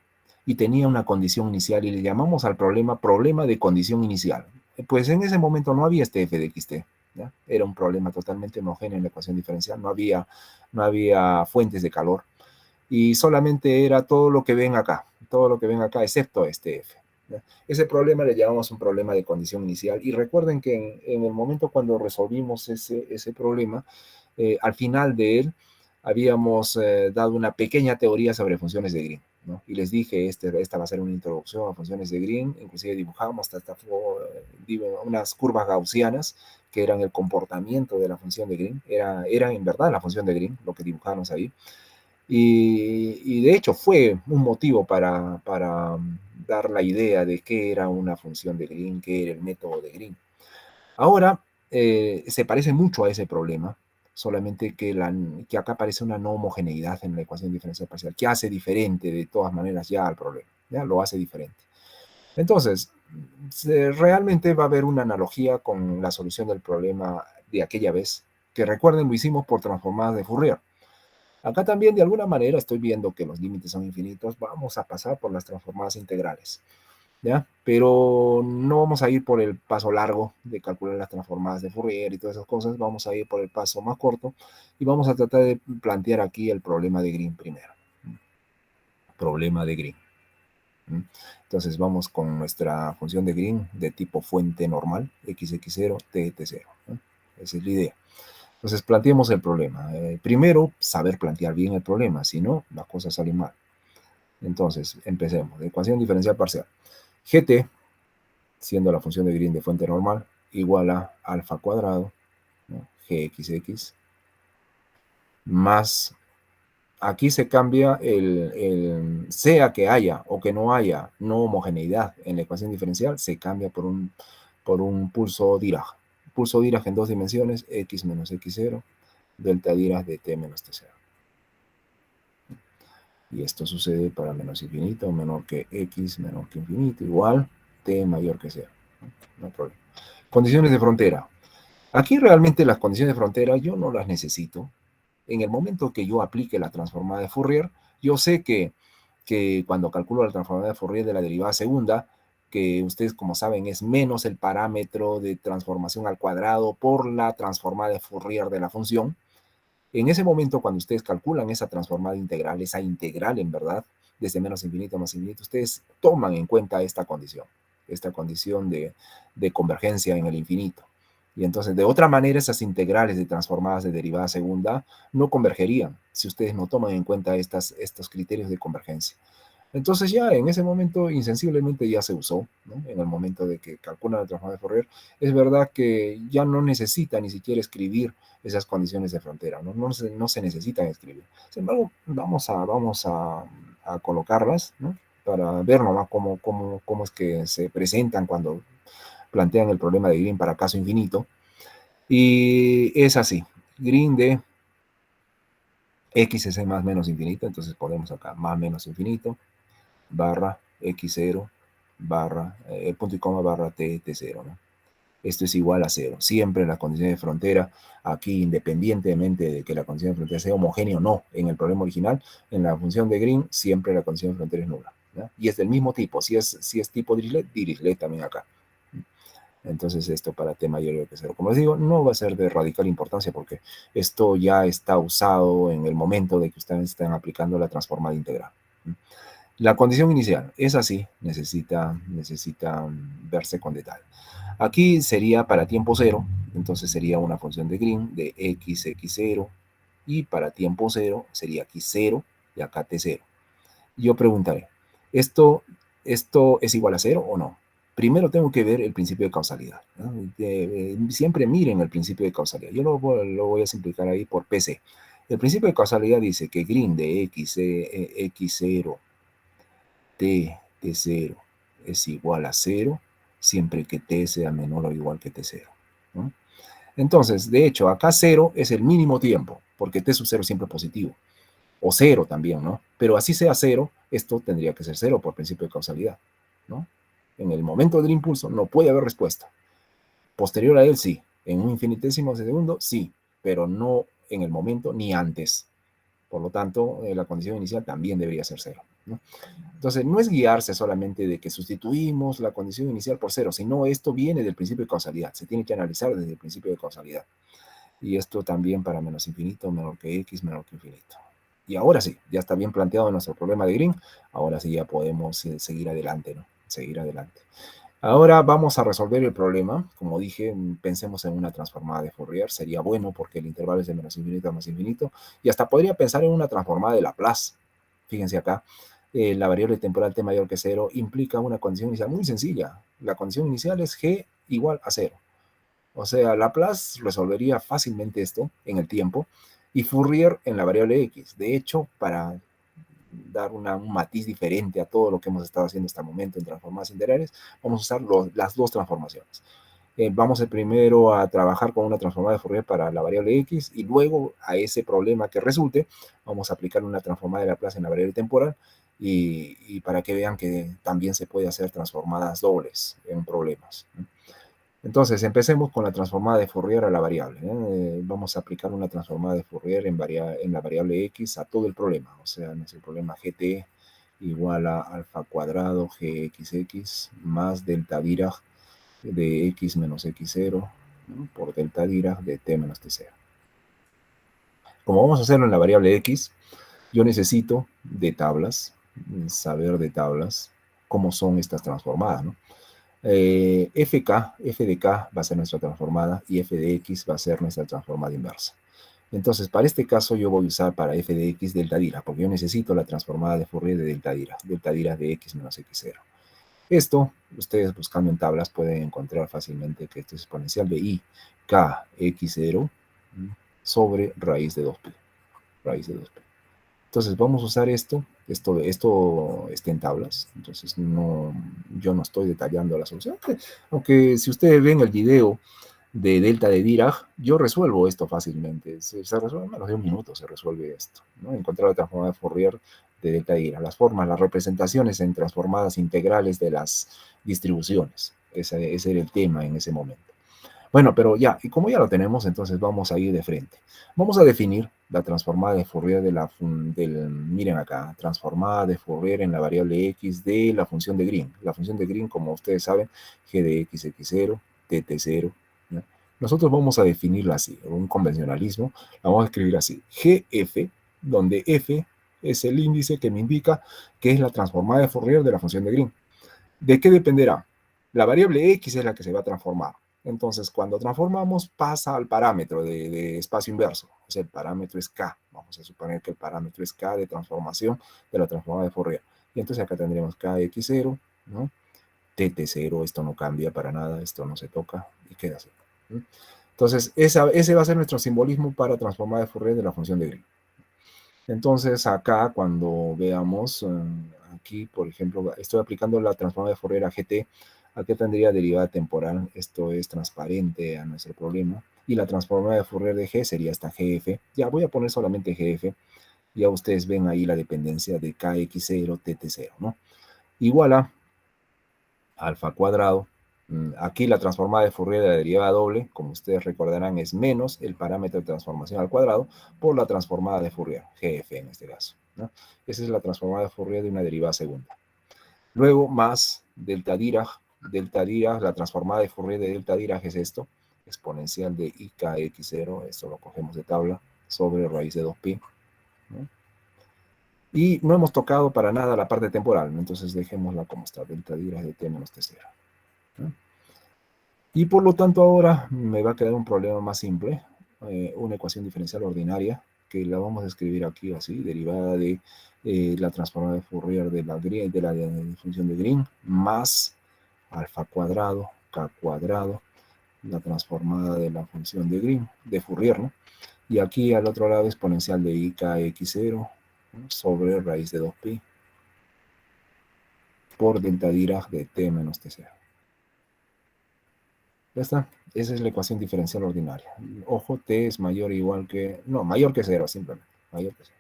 y tenía una condición inicial, y le llamamos al problema de condición inicial, pues en ese momento no había este f de xt, ¿ya? Era un problema totalmente homogéneo en la ecuación diferencial, no había fuentes de calor, y solamente era todo lo que ven acá, excepto este f, ¿ya? Ese problema le llamamos un problema de condición inicial, y recuerden que en el momento cuando resolvimos ese problema, al final de él habíamos dado una pequeña teoría sobre funciones de Green, ¿no? Y les dije, esta va a ser una introducción a funciones de Green, inclusive dibujamos unas curvas gaussianas que eran el comportamiento de la función de Green, era en verdad la función de Green, lo que dibujamos ahí, y de hecho fue un motivo para dar la idea de qué era una función de Green, qué era el método de Green. Ahora, se parece mucho a ese problema, solamente que acá aparece una no homogeneidad en la ecuación diferencial parcial, que hace diferente de todas maneras ya al problema, ya lo hace diferente. Entonces, realmente va a haber una analogía con la solución del problema de aquella vez, que recuerden lo hicimos por transformadas de Fourier. Acá también de alguna manera estoy viendo que los límites son infinitos, vamos a pasar por las transformadas integrales, ¿ya? Pero no vamos a ir por el paso largo de calcular las transformadas de Fourier y todas esas cosas, vamos a ir por el paso más corto y vamos a tratar de plantear aquí el problema de Green primero. Problema de Green. Entonces vamos con nuestra función de Green de tipo fuente normal, xx0, tt0, ¿no? Esa es la idea. Entonces planteemos el problema. Primero, saber plantear bien el problema, si no, las cosas salen mal. Entonces, empecemos. Ecuación diferencial parcial. Gt, siendo la función de Green de fuente normal, igual a alfa cuadrado, ¿no? Gxx, más aquí se cambia sea que haya o que no haya no homogeneidad en la ecuación diferencial, se cambia por un pulso Dirac. Pulso Dirac en dos dimensiones, x menos x0, delta Dirac de t menos t0. Y esto sucede para menos infinito, menor que x, menor que infinito, igual t mayor que 0. No hay problema. Condiciones de frontera. Aquí realmente las condiciones de frontera yo no las necesito. En el momento que yo aplique la transformada de Fourier, yo sé que cuando calculo la transformada de Fourier de la derivada segunda, que ustedes como saben es menos el parámetro de transformación al cuadrado por la transformada de Fourier de la función, en ese momento cuando ustedes calculan esa transformada integral, esa integral en verdad, desde menos infinito a más infinito, ustedes toman en cuenta esta condición de convergencia en el infinito. Y entonces, de otra manera, esas integrales de transformadas de derivada segunda no convergerían si ustedes no toman en cuenta estos criterios de convergencia. Entonces ya en ese momento insensiblemente ya se usó, ¿no? En el momento de que calculan la transformada de Fourier, es verdad que ya no necesita ni siquiera escribir esas condiciones de frontera, ¿no? No se necesitan escribir. Sin embargo, vamos a colocarlas, ¿no? Para ver nomás cómo es que se presentan cuando plantean el problema de Green para caso infinito. Y es así, Green de x es más menos infinito, entonces ponemos acá más menos infinito, barra x0, barra, el punto y coma barra t0, ¿no? Esto es igual a 0. Siempre la condición de frontera, aquí independientemente de que la condición de frontera sea homogénea o no, en el problema original, en la función de Green, siempre la condición de frontera es nula, ¿no? Y es del mismo tipo. Si es tipo Dirichlet también acá. Entonces esto para t mayor que 0. Como les digo, no va a ser de radical importancia porque esto ya está usado en el momento de que ustedes están aplicando la transformada integral. La condición inicial es así, necesita verse con detalle. Aquí sería para tiempo cero, entonces sería una función de Green de x0, y para tiempo cero sería aquí 0 y acá t0. Yo preguntaré, ¿esto es igual a 0 o no? Primero tengo que ver el principio de causalidad, ¿no? Siempre miren el principio de causalidad. Yo lo voy a simplificar ahí por PC. El principio de causalidad dice que Green de x0 t0 es igual a 0 siempre que t sea menor o igual que t0, ¿no? Entonces, de hecho, acá 0 es el mínimo tiempo, porque t sub 0 siempre es positivo, o 0 también, ¿no? Pero así sea 0, esto tendría que ser 0 por principio de causalidad, ¿no? En el momento del impulso no puede haber respuesta. Posterior a él, sí. En un infinitésimo de segundo, sí, pero no en el momento ni antes. Por lo tanto, la condición inicial también debería ser 0, ¿no? Entonces, no es guiarse solamente de que sustituimos la condición inicial por 0, sino esto viene del principio de causalidad. Se tiene que analizar desde el principio de causalidad. Y esto también para menos infinito, menor que x, menor que infinito. Y ahora sí, ya está bien planteado nuestro problema de Green. Ahora sí ya podemos seguir adelante, ¿no? Seguir adelante. Ahora vamos a resolver el problema. Como dije, pensemos en una transformada de Fourier. Sería bueno porque el intervalo es de menos infinito a más infinito. Y hasta podría pensar en una transformada de Laplace. Fíjense acá. La variable temporal t mayor que 0 implica una condición inicial muy sencilla. La condición inicial es g igual a 0. O sea, Laplace resolvería fácilmente esto en el tiempo y Fourier en la variable x. De hecho, para dar un matiz diferente a todo lo que hemos estado haciendo hasta el momento en transformadas integrales, vamos a usar las dos transformaciones. Vamos primero a trabajar con una transformada de Fourier para la variable x y luego a ese problema que resulte vamos a aplicar una transformada de Laplace en la variable temporal y para que vean que también se puede hacer transformadas dobles en problemas. Entonces, empecemos con la transformada de Fourier a la variable, ¿eh? Vamos a aplicar una transformada de Fourier en la variable x a todo el problema. O sea, nuestro problema gt igual a alfa cuadrado gxx más delta Dirac de x menos x0, ¿no? Por delta Dirac de t menos t0. Como vamos a hacerlo en la variable x, yo necesito de tablas, saber de tablas cómo son estas transformadas, ¿no? f de k va a ser nuestra transformada y f de x va a ser nuestra transformada inversa. Entonces, para este caso yo voy a usar para f de x delta Dirac, porque yo necesito la transformada de Fourier de delta Dirac de x menos x0. Esto, ustedes buscando en tablas pueden encontrar fácilmente que esto es exponencial de i k x0 sobre raíz de 2pi. Raíz de 2pi. Entonces vamos a usar esto está en tablas, entonces yo no estoy detallando la solución, aunque si ustedes ven el video de delta de Dirac, yo resuelvo esto fácilmente, se resuelve en menos de un minuto, se resuelve esto, ¿no? Encontrar la transformada de Fourier de delta de Dirac, las formas, las representaciones en transformadas integrales de las distribuciones, ese era el tema en ese momento. Bueno, pero ya, y como ya lo tenemos, entonces vamos a ir de frente. Vamos a definir la transformada de Fourier miren acá, transformada de Fourier en la variable x de la función de Green. La función de Green, como ustedes saben, g de x, x0, tt0. ¿no? Nosotros vamos a definirla así, un convencionalismo, la vamos a escribir así, gf, donde f es el índice que me indica que es la transformada de Fourier de la función de Green. ¿De qué dependerá? La variable x es la que se va a transformar. Entonces, cuando transformamos, pasa al parámetro de espacio inverso. O sea, el parámetro es k. Vamos a suponer que el parámetro es k de transformación de la transformada de Fourier. Y entonces acá tendremos kx0, ¿no? tt0, esto no cambia para nada, esto no se toca y queda así. ¿no? Entonces, ese va a ser nuestro simbolismo para transformar de Fourier de la función de Green. Entonces, acá cuando veamos, aquí, por ejemplo, estoy aplicando la transformada de Fourier a GT, aquí tendría derivada temporal, esto es transparente a nuestro problema, y la transformada de Fourier de G sería esta GF, ya voy a poner solamente GF, ya ustedes ven ahí la dependencia de KX0, TT0, ¿no? Igual a alfa cuadrado. Aquí la transformada de Fourier de la derivada doble, como ustedes recordarán, es menos el parámetro de transformación al cuadrado por la transformada de Fourier, GF en este caso. ¿no? Esa es la transformada de Fourier de una derivada segunda. Luego más delta Dirac, la transformada de Fourier de delta Dirac es esto, exponencial de IKX0, esto lo cogemos de tabla, sobre raíz de 2pi. ¿no? Y no hemos tocado para nada la parte temporal, ¿no? Entonces dejémosla como está, delta Dirac de t menos t0. ¿no? Y por lo tanto ahora me va a quedar un problema más simple, una ecuación diferencial ordinaria, que la vamos a escribir aquí así, derivada de la transformada de Fourier de la función de Green, más alfa cuadrado, k cuadrado, la transformada de la función de Green, de Fourier, ¿no? Y aquí al otro lado exponencial de IKX0 ¿no? sobre raíz de 2pi por delta Dirac de t menos t0. Ya está. Esa es la ecuación diferencial ordinaria. Ojo, t es mayor o igual que... No, mayor que 0, simplemente. Mayor que 0.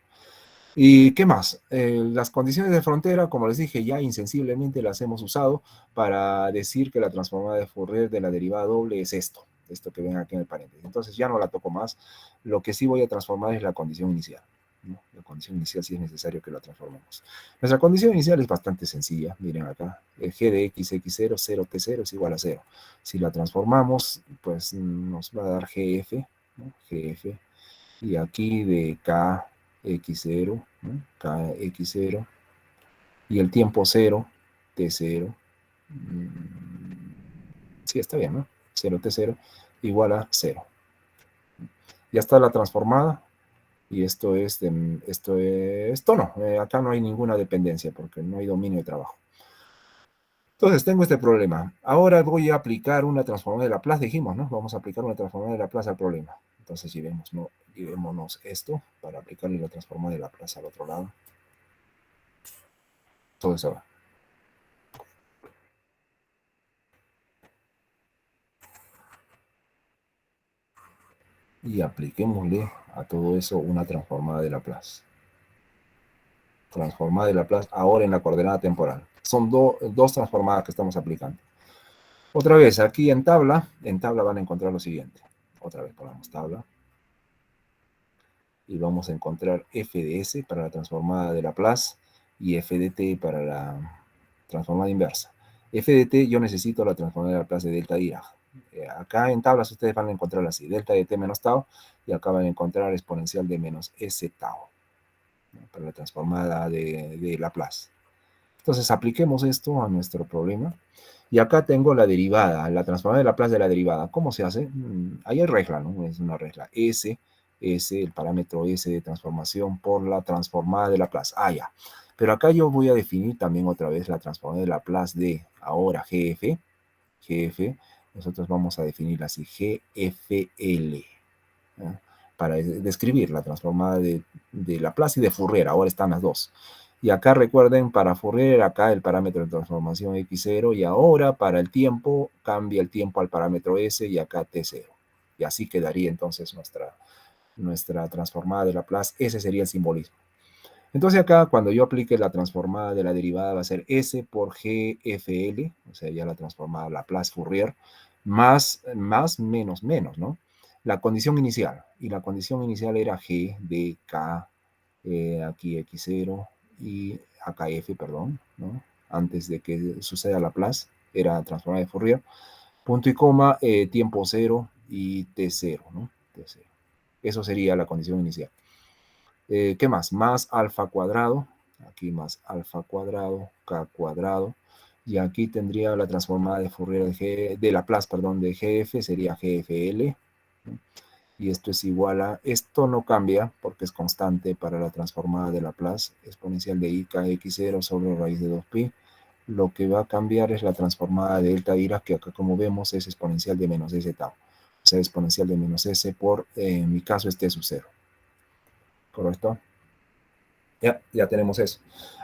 ¿Y qué más? Las condiciones de frontera, como les dije, ya insensiblemente las hemos usado para decir que la transformada de Fourier de la derivada doble es esto que ven aquí en el paréntesis. Entonces ya no la toco más. Lo que sí voy a transformar es la condición inicial. ¿no? La condición inicial sí es necesario que la transformemos. Nuestra condición inicial es bastante sencilla. Miren acá. El g de x, x0, 0t0 es igual a 0. Si la transformamos, pues nos va a dar gf, ¿no? gf, y aquí de kx0, ¿no? kx0, y el tiempo 0, t0, sí, está bien, ¿no? 0t0 igual a 0. Ya está la transformada, y esto no, acá no hay ninguna dependencia, porque no hay dominio de trabajo. Entonces tengo este problema. Ahora voy a aplicar una transformada de Laplace, dijimos, ¿no? Vamos a aplicar una transformada de Laplace al problema. Entonces llevémonos esto para aplicarle la transformada de Laplace al otro lado. Todo eso va. Y apliquémosle a todo eso una transformada de Laplace. Transformada de Laplace ahora en la coordenada temporal. Son dos transformadas que estamos aplicando. Otra vez, aquí en tabla van a encontrar lo siguiente. Otra vez ponemos tabla. Y vamos a encontrar f de s para la transformada de Laplace y f de t para la transformada inversa. F de t yo necesito la transformada de Laplace de delta Dirac. Acá en tablas ustedes van a encontrar así, delta de t menos tau, y acá van a encontrar exponencial de menos s tau, ¿no? Para la transformada de Laplace. Entonces apliquemos esto a nuestro problema. Y acá tengo la derivada, la transformada de Laplace de la derivada. ¿Cómo se hace? Ahí hay regla, ¿no? Es una regla. S, el parámetro S de transformación por la transformada de Laplace. Ah, ya. Pero acá yo voy a definir también otra vez la transformada de Laplace de ahora GF. GF, nosotros vamos a definirla así, GFL. ¿no? para describir la transformada de Laplace y de Fourier. Ahora están las dos. Y acá recuerden, para Fourier, acá el parámetro de transformación x0, y ahora para el tiempo, cambia el tiempo al parámetro s y acá t0. Y así quedaría entonces nuestra transformada de Laplace. Ese sería el simbolismo. Entonces acá, cuando yo aplique la transformada de la derivada, va a ser S por GFL, o sea, ya la transformada Laplace Fourier, más, menos, ¿no? La condición inicial, y la condición inicial era G de K, aquí X0, y acá F, perdón, ¿no? Antes de que suceda Laplace, era transformada de Fourier, punto y coma, tiempo 0 y T0, ¿no? T0. Eso sería la condición inicial. ¿Qué más? Más alfa cuadrado, aquí más alfa cuadrado, K cuadrado, y aquí tendría la transformada de Fourier de Laplace, perdón, de GF, sería GFL, ¿no? Y esto es igual a, esto no cambia porque es constante para la transformada de Laplace, exponencial de IKX0 sobre raíz de 2pi. Lo que va a cambiar es la transformada de delta Dirac, que acá como vemos es exponencial de menos S tau, o sea, exponencial de menos S por, en mi caso, T sub 0. ¿Correcto? Ya tenemos eso.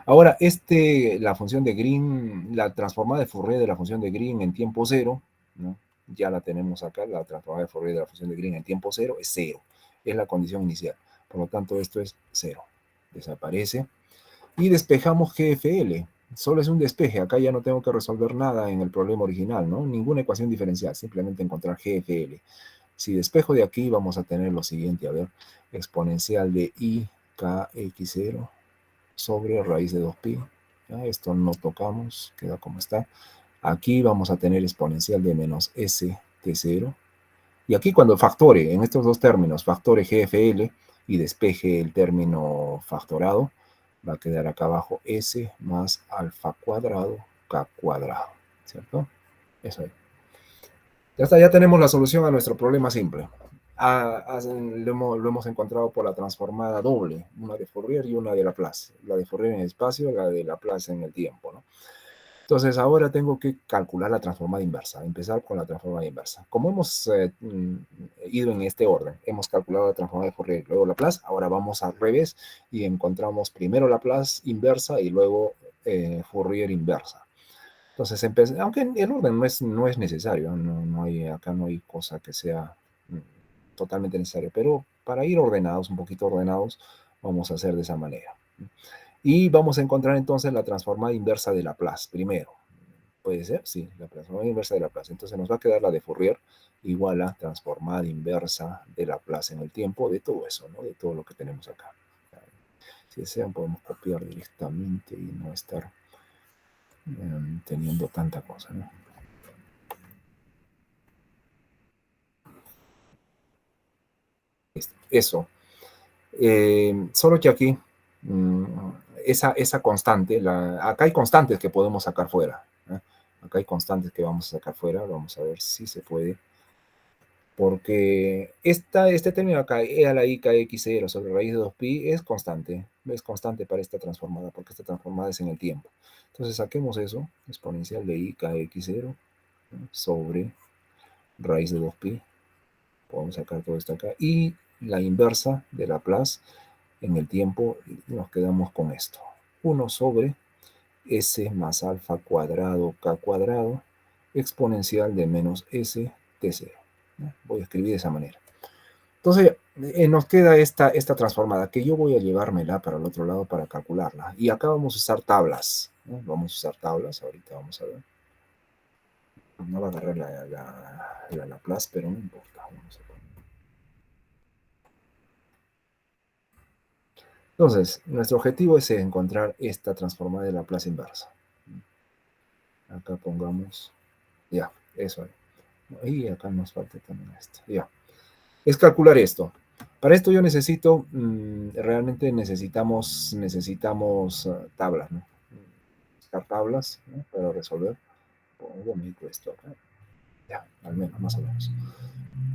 Ahora, la función de Green, la transformada de Fourier de la función de Green en tiempo cero, ¿no? Ya la tenemos acá, la transformada de Fourier de la función de Green en tiempo cero es cero. Es la condición inicial. Por lo tanto, esto es cero. Desaparece. Y despejamos GFL. Solo es un despeje. Acá ya no tengo que resolver nada en el problema original, ¿no? Ninguna ecuación diferencial. Simplemente encontrar GFL. Si despejo de aquí, vamos a tener lo siguiente. A ver, exponencial de I kx0 sobre raíz de 2pi. ¿Ya? Esto no tocamos, queda como está. Aquí vamos a tener exponencial de menos s t0. Y aquí cuando factore, en estos dos términos, factore GFL y despeje el término factorado, va a quedar acá abajo s más alfa cuadrado k cuadrado. ¿Cierto? Eso es. Ya está, ya tenemos la solución a nuestro problema simple. Lo hemos encontrado por la transformada doble, una de Fourier y una de Laplace. La de Fourier en el espacio, la de Laplace en el tiempo, ¿no? Entonces ahora tengo que calcular la transformada inversa, empezar con la transformada inversa. Como hemos ido en este orden, hemos calculado la transformada de Fourier y luego Laplace, ahora vamos al revés y encontramos primero Laplace inversa y luego Fourier inversa. Entonces, aunque el orden no es necesario, acá no hay cosa que sea totalmente necesaria, pero para ir ordenados, un poquito ordenados, vamos a hacer de esa manera. Y vamos a encontrar entonces la transformada inversa de Laplace primero. ¿Puede ser? Sí, la transformada inversa de Laplace. Entonces nos va a quedar la de Fourier igual a transformada inversa de Laplace en el tiempo de todo eso, ¿no? De todo lo que tenemos acá. Si desean podemos copiar directamente y no estar teniendo tanta cosa, ¿no? Eso. Solo que aquí, esa constante, acá hay constantes que podemos sacar fuera. ¿Eh? Acá hay constantes que vamos a sacar fuera. Vamos a ver si se puede. Porque este término acá, e a la i kx0 sobre raíz de 2pi, es constante. Es constante para esta transformada, porque esta transformada es en el tiempo. Entonces saquemos eso, exponencial de i kx0 sobre raíz de 2pi. Podemos sacar todo esto acá. Y la inversa de Laplace en el tiempo, nos quedamos con esto. 1 sobre s más alfa cuadrado k cuadrado exponencial de menos s t0. ¿No? Voy a escribir de esa manera. Entonces, nos queda esta transformada, que yo voy a llevármela para el otro lado para calcularla. Y acá vamos a usar tablas. ¿No? Vamos a usar tablas, ahorita vamos a ver. No va a agarrar la Laplace, pero no importa. Vamos a poner. Entonces, nuestro objetivo es encontrar esta transformada de Laplace inversa. Acá pongamos, ya, eso. Y acá nos falta también esto, ya. Es calcular esto. Para esto yo necesito, realmente necesitamos tablas, ¿no? Buscar tablas, ¿no? Para resolver. Pongo esto acá. Ya, al menos, más o menos.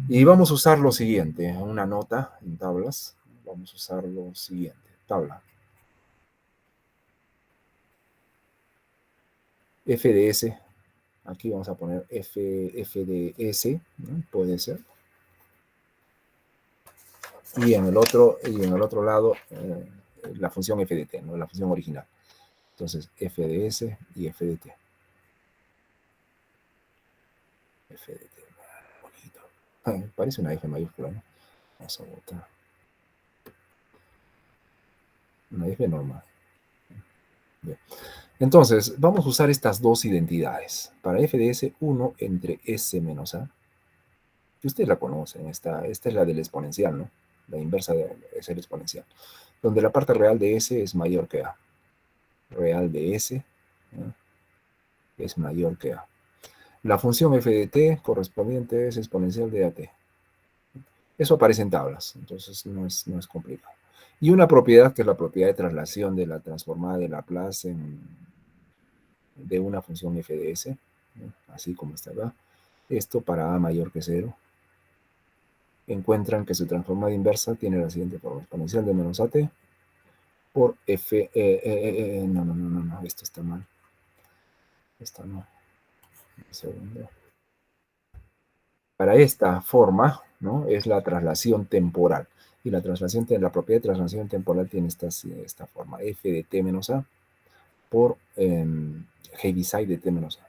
Y vamos a usar lo siguiente, una nota en tablas. Vamos a usar lo siguiente, tabla. F de S. Aquí vamos a poner F de S, ¿no? Puede ser. y en el otro lado la función f de t, ¿no? La función original. Entonces, f de s y f de t. F de t, bonito. Parece una f mayúscula, ¿no? Vamos a botar. Una f normal. Bien. Entonces, vamos a usar estas dos identidades. Para f de s, 1 entre s menos a. Que ustedes la conocen, esta es la del exponencial, ¿no? La inversa es el exponencial. Donde la parte real de s es mayor que a. Real de s, ¿no? Es mayor que a. La función f de t correspondiente es exponencial de at. Eso aparece en tablas, entonces no es complicado. Y una propiedad que es la propiedad de traslación de la transformada de Laplace de una función f de s, ¿no? Así como está acá. Esto para a mayor que 0. Encuentran que su transformada inversa tiene la siguiente forma: exponencial de menos at por f. No, esto está mal. Esto no. Un segundo. Para esta forma, ¿no? Es la traslación temporal. Y la propiedad de traslación temporal tiene esta forma: f de t menos a por Heaviside de t menos a.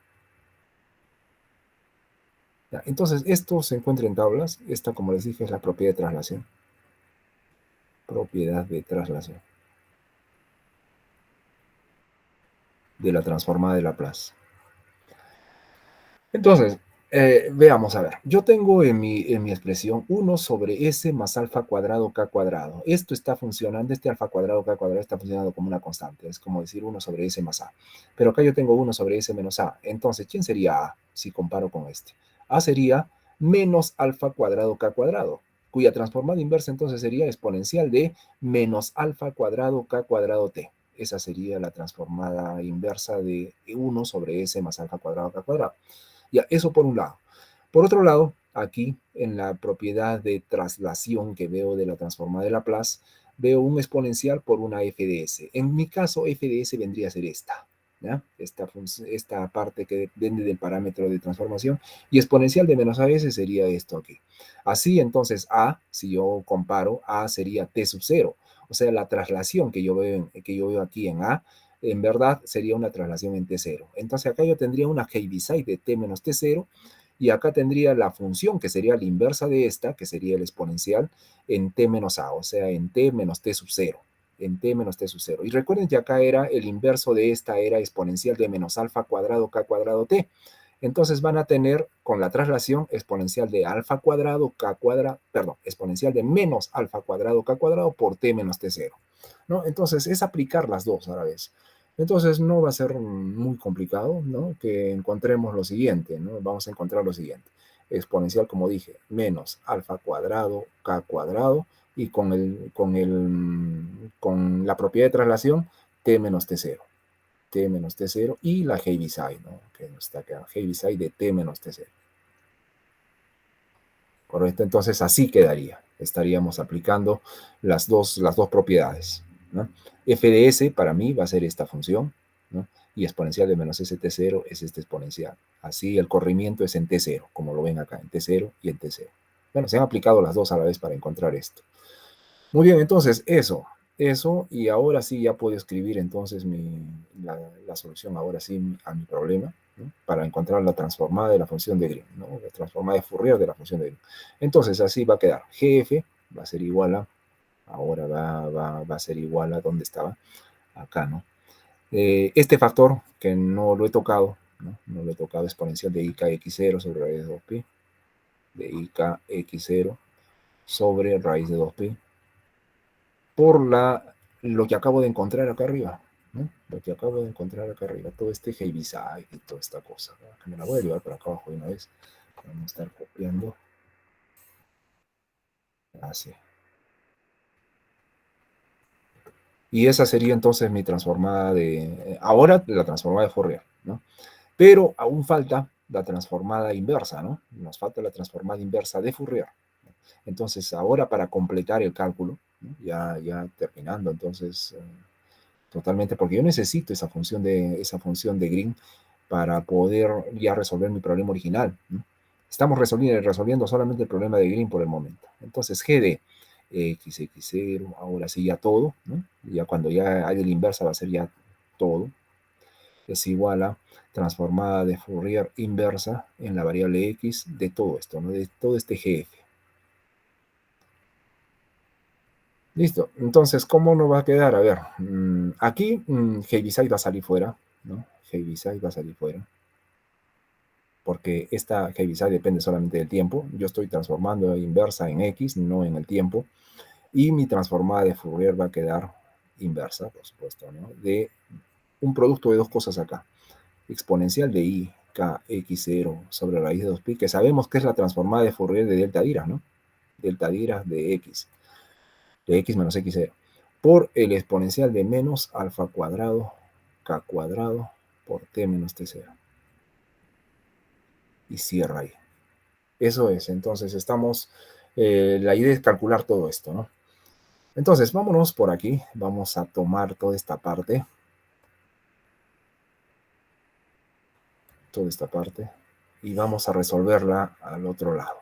Ya, entonces, esto se encuentra en tablas. Esta, como les dije, es la propiedad de traslación. Propiedad de traslación de la transformada de Laplace. Entonces, veamos, a ver. Yo tengo en mi expresión 1 sobre s más alfa cuadrado k cuadrado. Esto está funcionando, este alfa cuadrado k cuadrado está funcionando como una constante. Es como decir 1 sobre s más a. Pero acá yo tengo 1 sobre s menos a. Entonces, ¿quién sería a si comparo con este? A sería menos alfa cuadrado k cuadrado, cuya transformada inversa entonces sería exponencial de menos alfa cuadrado k cuadrado t. Esa sería la transformada inversa de 1 sobre s más alfa cuadrado k cuadrado. Ya, eso por un lado. Por otro lado, aquí en la propiedad de traslación que veo de la transformada de Laplace, veo un exponencial por una f de s. En mi caso, f de s vendría a ser esta, ¿ya? Esta parte que depende del parámetro de transformación, y exponencial de menos a s sería esto aquí. Así, entonces, a, si yo comparo, a sería t sub 0. O sea, la traslación que yo veo aquí en a, en verdad sería una traslación en t0. Entonces acá yo tendría una Heaviside de t menos t0, y acá tendría la función que sería la inversa de esta, que sería el exponencial, en t menos a, o sea, en t menos t sub 0. En t menos t sub 0. Y recuerden que acá era el inverso de esta, era exponencial de menos alfa cuadrado k cuadrado t. Entonces van a tener con la traslación exponencial de alfa cuadrado k cuadrado, perdón, exponencial de menos alfa cuadrado k cuadrado por t menos t0, ¿no? Entonces es aplicar las dos a la vez. Entonces no va a ser muy complicado, ¿no? Que encontremos lo siguiente, ¿no? Vamos a encontrar lo siguiente: exponencial, como dije, menos alfa cuadrado k cuadrado, y con la propiedad de traslación t menos t0. T menos t0 y la Heaviside, ¿no? Que está acá, Heaviside de t menos t0. ¿Correcto? Entonces así quedaría. Estaríamos aplicando las dos propiedades, ¿no? F de s para mí va a ser esta función, ¿no? Y exponencial de menos st0 es este exponencial. Así el corrimiento es en t0, como lo ven acá, en t0 y en t0. Bueno, se han aplicado las dos a la vez para encontrar esto. Muy bien, entonces eso, y ahora sí ya puedo escribir entonces la solución ahora sí a mi problema, ¿no? Para encontrar la transformada de la función de Green, ¿no? La transformada de Fourier de la función de Green. Entonces así va a quedar: GF va a ser igual a, ahora va a ser igual a, ¿dónde estaba? Acá, ¿no? Este factor que no lo he tocado, ¿no? No lo he tocado, exponencial de IKX0 sobre raíz de 2pi, de IKX0 sobre raíz de 2pi, por lo que acabo de encontrar acá arriba, ¿no? Lo que acabo de encontrar acá arriba, todo este Heaviside y toda esta cosa, ¿no? Que me la voy a llevar para acá abajo de una vez. Vamos a estar copiando. Así. Y esa sería entonces mi transformada ahora la transformada de Fourier, ¿no? Pero aún falta la transformada inversa, ¿no? Nos falta la transformada inversa de Fourier. Entonces, ahora para completar el cálculo, ¿no? Ya terminando, entonces, totalmente, porque yo necesito esa función de Green para poder ya resolver mi problema original, ¿no? Estamos resolviendo solamente el problema de Green por el momento. Entonces, G de xx0, ahora sí ya todo, ¿no? Ya cuando ya hay la inversa va a ser ya todo, es igual a transformada de Fourier inversa en la variable x de todo esto, ¿no? De todo este GF. Listo. Entonces, ¿cómo nos va a quedar? A ver, aquí Heaviside va a salir fuera, ¿no? Heaviside va a salir fuera. Porque esta Heaviside depende solamente del tiempo. Yo estoy transformando inversa en X, no en el tiempo. Y mi transformada de Fourier va a quedar inversa, por supuesto, ¿no? De un producto de dos cosas acá. Exponencial de I, K, X0 sobre raíz de 2pi, que sabemos que es la transformada de Fourier de delta Dirac, ¿no? Delta Dirac de X menos X0, por el exponencial de menos alfa cuadrado, K cuadrado, por T menos T0. Y cierra ahí. Eso es, entonces estamos, la idea es calcular todo esto, ¿no? Entonces, vámonos por aquí, vamos a tomar toda esta parte, y vamos a resolverla al otro lado.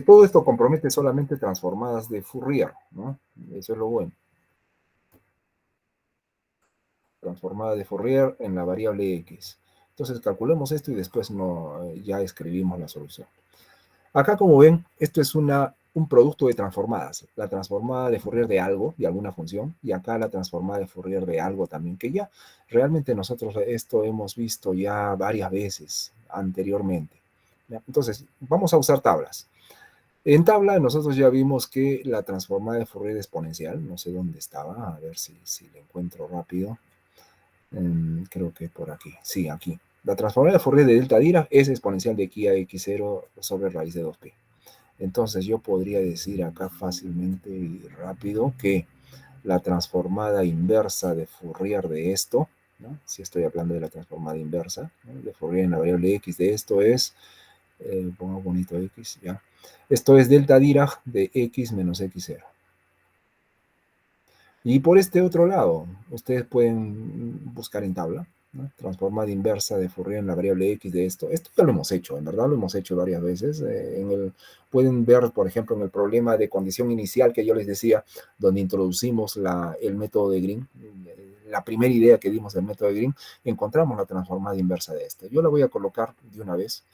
Todo esto compromete solamente transformadas de Fourier, ¿no? Eso es lo bueno. Transformada de Fourier en la variable x. Entonces calculemos esto y después ya escribimos la solución. Acá, como ven, esto es un producto de transformadas. La transformada de Fourier de algo, de alguna función, y acá la transformada de Fourier de algo también, que ya realmente nosotros esto hemos visto ya varias veces anteriormente. Entonces, vamos a usar tablas. En tabla nosotros ya vimos que la transformada de Fourier exponencial, no sé dónde estaba, a ver si la encuentro rápido. Creo que por aquí, sí, aquí. La transformada de Fourier de delta Dirac es exponencial de aquí a x0 sobre raíz de 2pi. Entonces yo podría decir acá fácilmente y rápido que la transformada inversa de Fourier de esto, ¿no? Si estoy hablando de la transformada inversa, ¿no? De Fourier en la variable x de esto es, pongo bonito x, ya. Esto es delta Dirac de x menos x0. Y por este otro lado, ustedes pueden buscar en tabla, ¿no? Transformada inversa de Fourier en la variable x de esto. Esto ya lo hemos hecho, en verdad lo hemos hecho varias veces. Pueden ver, por ejemplo, en el problema de condición inicial que yo les decía, donde introducimos el método de Green, la primera idea que dimos del método de Green, encontramos la transformada inversa de este. Yo la voy a colocar de una vez.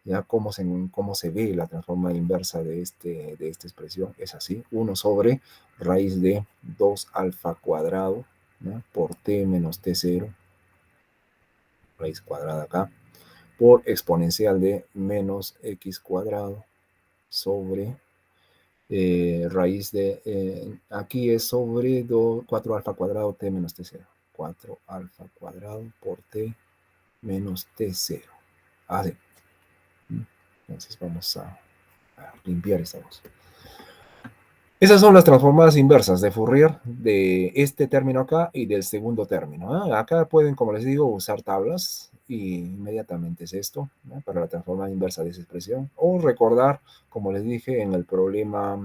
Ya cómo se ve la transformada inversa de esta expresión. Es así, 1 sobre raíz de 2 alfa cuadrado, ¿no? Por t menos t0, raíz cuadrada acá, por exponencial de menos x cuadrado sobre raíz de, aquí es sobre 4 alfa cuadrado t menos t0. 4 alfa cuadrado por t menos t0. Así. Entonces vamos a limpiar esta voz. Esas son las transformadas inversas de Fourier de este término acá y del segundo término, ¿eh? Acá pueden, como les digo, usar tablas y inmediatamente es esto, ¿no? Para la transformada inversa de esa expresión. O recordar, como les dije, en el problema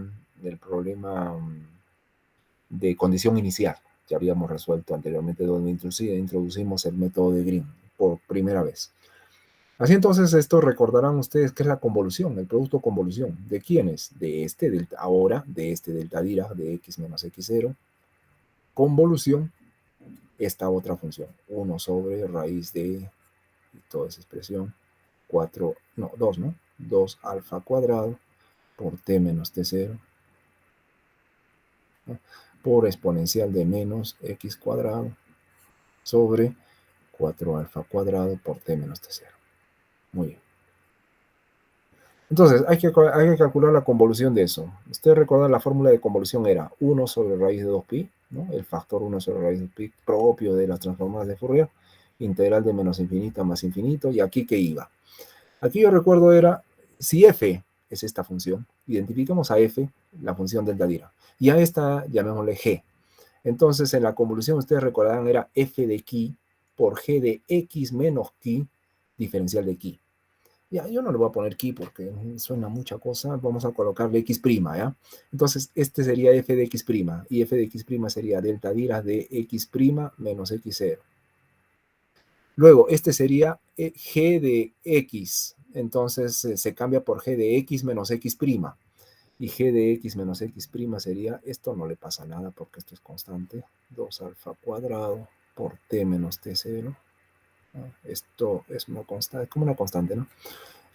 de condición inicial que habíamos resuelto anteriormente, donde introducimos el método de Green por primera vez. Así entonces, esto recordarán ustedes que es la convolución, el producto convolución. ¿De quién es? De este delta, ahora, de este delta Dirac de x menos x0, convolución, esta otra función, 1 sobre raíz de, y toda esa expresión, 2, ¿no? 2 alfa cuadrado por t menos t0, ¿no? Por exponencial de menos x cuadrado sobre 4 alfa cuadrado por t menos t0. Muy bien. Entonces, hay que calcular la convolución de eso. Ustedes recuerdan la fórmula de convolución era 1 sobre raíz de 2pi, ¿no? El factor 1 sobre raíz de 2pi propio de las transformadas de Fourier, integral de menos infinito a más infinito, y aquí ¿qué iba? Aquí yo recuerdo era, si f es esta función, identificamos a f, la función delta Dirac, y a esta llamémosle g. Entonces, en la convolución ustedes recordarán era f de ki por g de x menos ki diferencial de ki. Ya, yo no le voy a poner ki porque suena mucha cosa. Vamos a colocarle x', ¿ya? Entonces, este sería f de x', y f de x' sería delta Dirac de x' menos x0. Luego, este sería g de x. Entonces, se cambia por g de x menos x'. Y g de x menos x' sería, esto no le pasa nada porque esto es constante, 2 alfa cuadrado por t menos t0. Esto es una constante, como una constante, ¿no?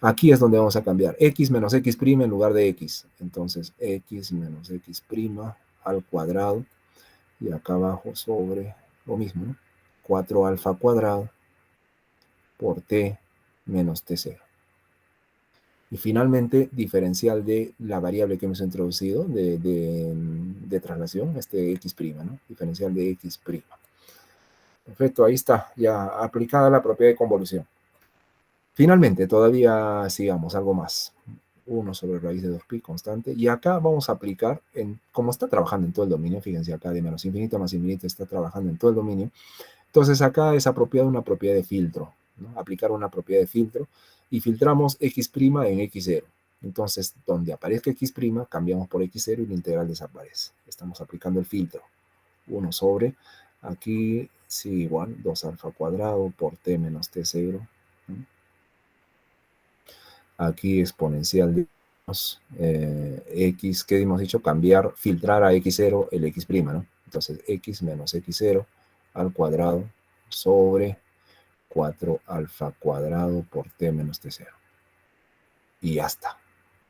Aquí es donde vamos a cambiar x menos x' en lugar de x. Entonces, x menos x' al cuadrado. Y acá abajo sobre lo mismo, ¿no? 4 alfa cuadrado por t menos t0. Y finalmente, diferencial de la variable que hemos introducido de traslación, x', ¿no? Diferencial de x'. Perfecto, ahí está, ya aplicada la propiedad de convolución. Finalmente, todavía sigamos algo más. 1 sobre raíz de 2pi constante. Y acá vamos a aplicar, como está trabajando en todo el dominio, fíjense acá de menos infinito a más infinito está trabajando en todo el dominio. Entonces acá es apropiado una propiedad de filtro, ¿no? Aplicar una propiedad de filtro y filtramos x' en x0. Entonces, donde aparezca x', cambiamos por x0 y la integral desaparece. Estamos aplicando el filtro. 1 sobre, aquí sí igual, 2 alfa cuadrado por t menos t0. ¿No? Aquí exponencial de x, ¿qué hemos dicho? Cambiar, filtrar a x0 el x', ¿no? Entonces, x menos x0 al cuadrado sobre 4 alfa cuadrado por t menos t0. Y ya está.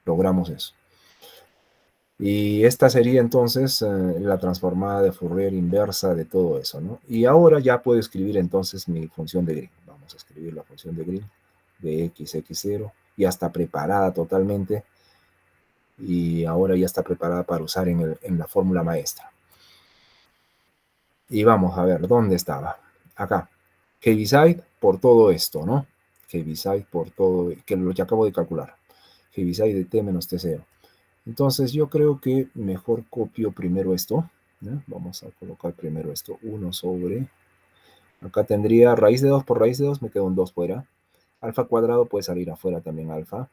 Logramos eso. Y esta sería entonces la transformada de Fourier inversa de todo eso, ¿no? Y ahora ya puedo escribir entonces mi función de Green. Vamos a escribir la función de Green de x0. Ya está preparada totalmente. Y ahora ya está preparada para usar en la fórmula maestra. Y vamos a ver, ¿dónde estaba? Acá. Heaviside por todo esto, ¿no? Heaviside por todo, que lo que acabo de calcular. Heaviside de t menos t0. Entonces yo creo que mejor copio primero esto, ¿no? Vamos a colocar primero esto, 1 sobre, acá tendría raíz de 2 por raíz de 2, me queda un 2 fuera, alfa cuadrado puede salir afuera también alfa,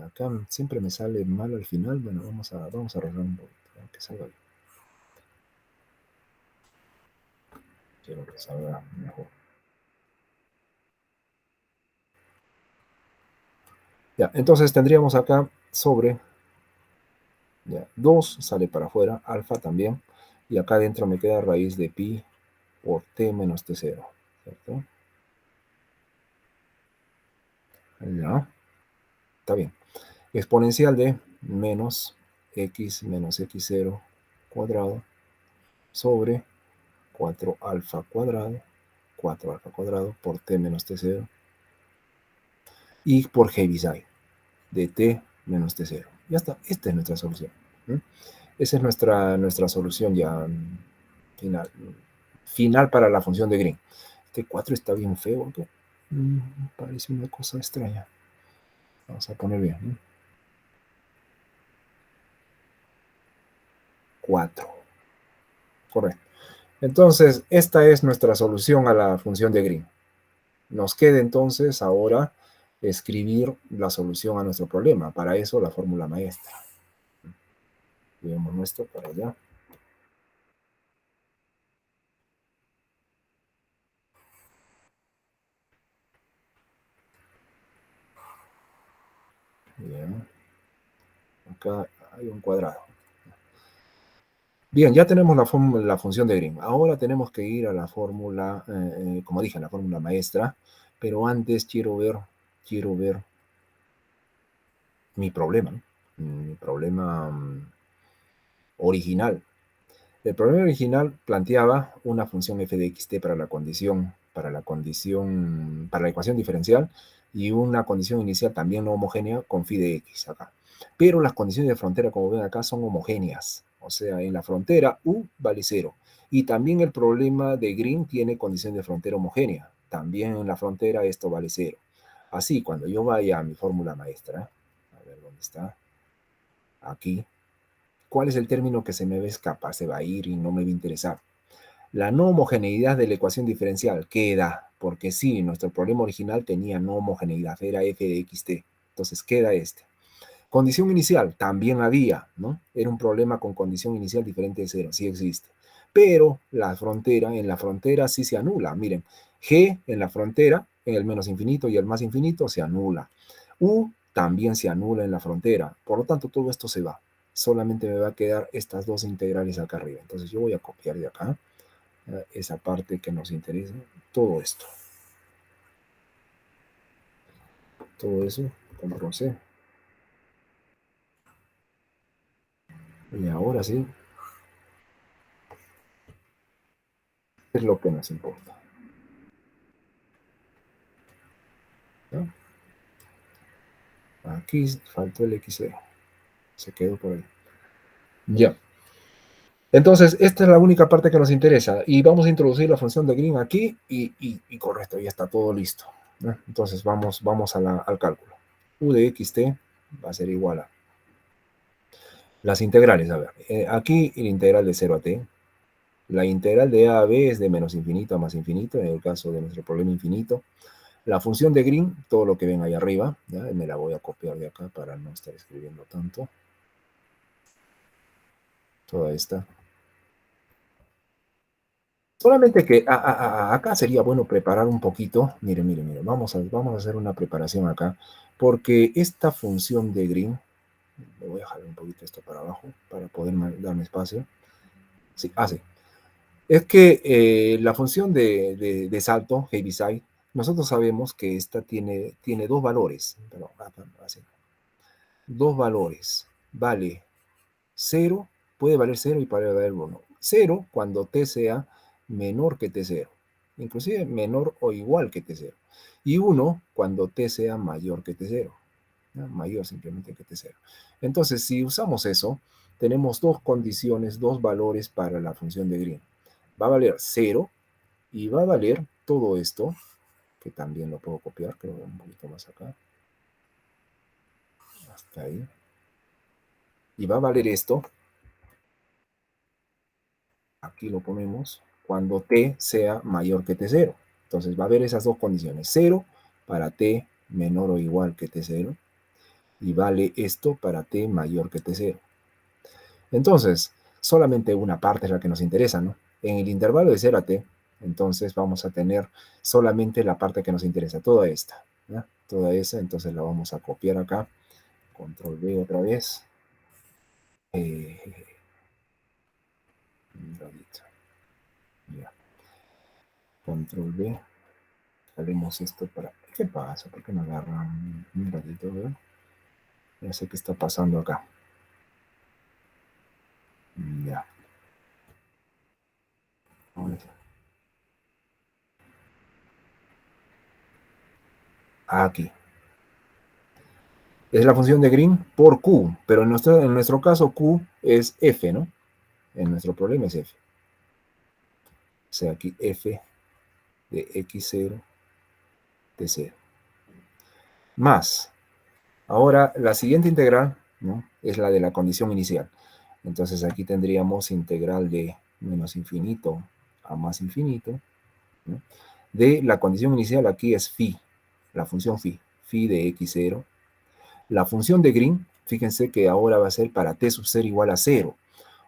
acá siempre me sale mal al final, bueno, vamos a arreglar un poquito, que salga bien. Quiero que salga mejor. Ya, entonces tendríamos acá sobre, ya, 2 sale para afuera, alfa también, y acá adentro me queda raíz de pi por t menos t0, ¿cierto? Ya, está bien. Exponencial de menos x0 cuadrado sobre 4 alfa cuadrado por t menos t0 y por Heaviside de t menos t0. Ya está, esta es nuestra solución. Esa es nuestra solución ya final para la función de Green. Este 4 está bien feo, ¿no? Parece una cosa extraña. Vamos a poner bien, ¿no? 4. Correcto. Entonces, esta es nuestra solución a la función de Green. Nos queda entonces ahora escribir la solución a nuestro problema. Para eso, la fórmula maestra. Llevemos nuestro para allá. Bien. Acá hay un cuadrado. Bien, ya tenemos la función de Green. Ahora tenemos que ir a la fórmula, como dije, a la fórmula maestra. Pero antes quiero ver mi problema, ¿no? Mi problema original. El problema original planteaba una función f de xt para la ecuación diferencial y una condición inicial también no homogénea con phi de x acá. Pero las condiciones de frontera, como ven acá, son homogéneas. O sea, en la frontera u vale 0. Y también el problema de Green tiene condición de frontera homogénea. También en la frontera esto vale 0. Así, cuando yo vaya a mi fórmula maestra, a ver dónde está, aquí, ¿cuál es el término que se me va a escapar? Se va a ir y no me va a interesar. La no homogeneidad de la ecuación diferencial queda, porque sí, nuestro problema original tenía no homogeneidad, era f de xt. Entonces queda este. Condición inicial, también había, ¿no? Era un problema con condición inicial diferente de 0, sí existe. Pero en la frontera sí se anula. Miren, g en la frontera, en el menos infinito y el más infinito, se anula. U también se anula en la frontera. Por lo tanto, todo esto se va. Solamente me va a quedar estas dos integrales acá arriba. Entonces yo voy a copiar de acá esa parte que nos interesa, todo esto. Todo eso, control C. Y ahora sí, es lo que nos importa. ¿No? Aquí faltó el X0. Se quedó por ahí. Ya. Entonces, esta es la única parte que nos interesa. Y vamos a introducir la función de Green aquí y correcto, ya está todo listo. ¿No? Entonces, vamos al cálculo. U de xt va a ser igual a las integrales. A ver, aquí la integral de 0 a t. La integral de a a b es de menos infinito a más infinito, en el caso de nuestro problema infinito. La función de Green, todo lo que ven ahí arriba, ¿ya? Me la voy a copiar de acá para no estar escribiendo tanto. Toda esta. Solamente que acá sería bueno preparar un poquito. Mire, vamos a hacer una preparación acá, porque esta función de Green, le voy a jalar un poquito esto para abajo, para poder darme espacio. Sí, sí. Es que la función de salto, Heaviside, nosotros sabemos que esta tiene dos valores. Perdón, así. Dos valores. Vale 0, puede valer 0 y puede valer 1. 0 cuando t sea menor que t0. Inclusive menor o igual que t0. Y 1 cuando t sea mayor que t0. ¿No? Mayor simplemente que t0. Entonces, si usamos eso, tenemos dos condiciones, dos valores para la función de Green. Va a valer 0 y va a valer todo esto, que también lo puedo copiar, creo un poquito más acá. Hasta ahí. Y va a valer esto. Aquí lo ponemos cuando t sea mayor que t0. Entonces va a haber esas dos condiciones. 0 para t menor o igual que t0. Y vale esto para t mayor que t0. Entonces, solamente una parte es la que nos interesa, ¿no? En el intervalo de 0 a t, entonces vamos a tener solamente la parte que nos interesa, toda esta, ¿no? Toda esa, entonces la vamos a copiar acá. Control V otra vez. Ya. Control V. Haremos esto para... ¿Qué pasa? ¿Por qué no agarra un ratito? ¿Verdad? Ya sé qué está pasando acá. Ya. Ahora sí. Aquí. Es la función de Green por Q, pero en nuestro caso Q es F, ¿no? En nuestro problema es F. O sea, aquí F de X0, T0. Más. Ahora, la siguiente integral, ¿no? Es la de la condición inicial. Entonces aquí tendríamos integral de menos infinito a más infinito, ¿no? De la condición inicial aquí es phi, la función phi de x0. La función de Green, fíjense que ahora va a ser para t sub 0 igual a 0.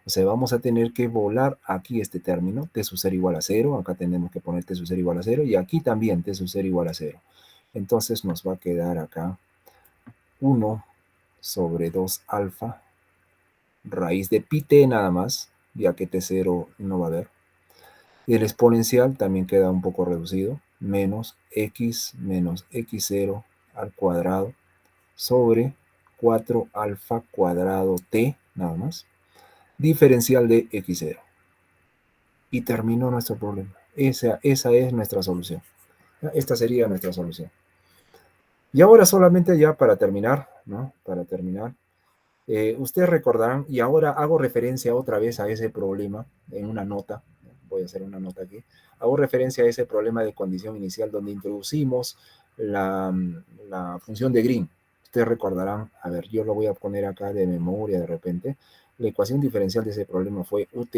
O sea, vamos a tener que volar aquí este término, t sub 0 igual a 0. Acá tenemos que poner t sub 0 igual a 0. Y aquí también t sub 0 igual a 0. Entonces nos va a quedar acá 1 sobre 2 alfa raíz de pi t nada más, ya que t0 no va a haber. Y el exponencial también queda un poco reducido, menos x0 al cuadrado sobre 4 alfa cuadrado t, nada más, diferencial de x0. Y terminó nuestro problema. Esa es nuestra solución. Esta sería nuestra solución. Y ahora solamente ya para terminar, ¿no? Para terminar, ustedes recordarán, y ahora hago referencia otra vez a ese problema en una nota, voy a hacer una nota aquí, hago referencia a ese problema de condición inicial donde introducimos la función de Green. Ustedes recordarán, a ver, yo lo voy a poner acá de memoria de repente, la ecuación diferencial de ese problema fue ut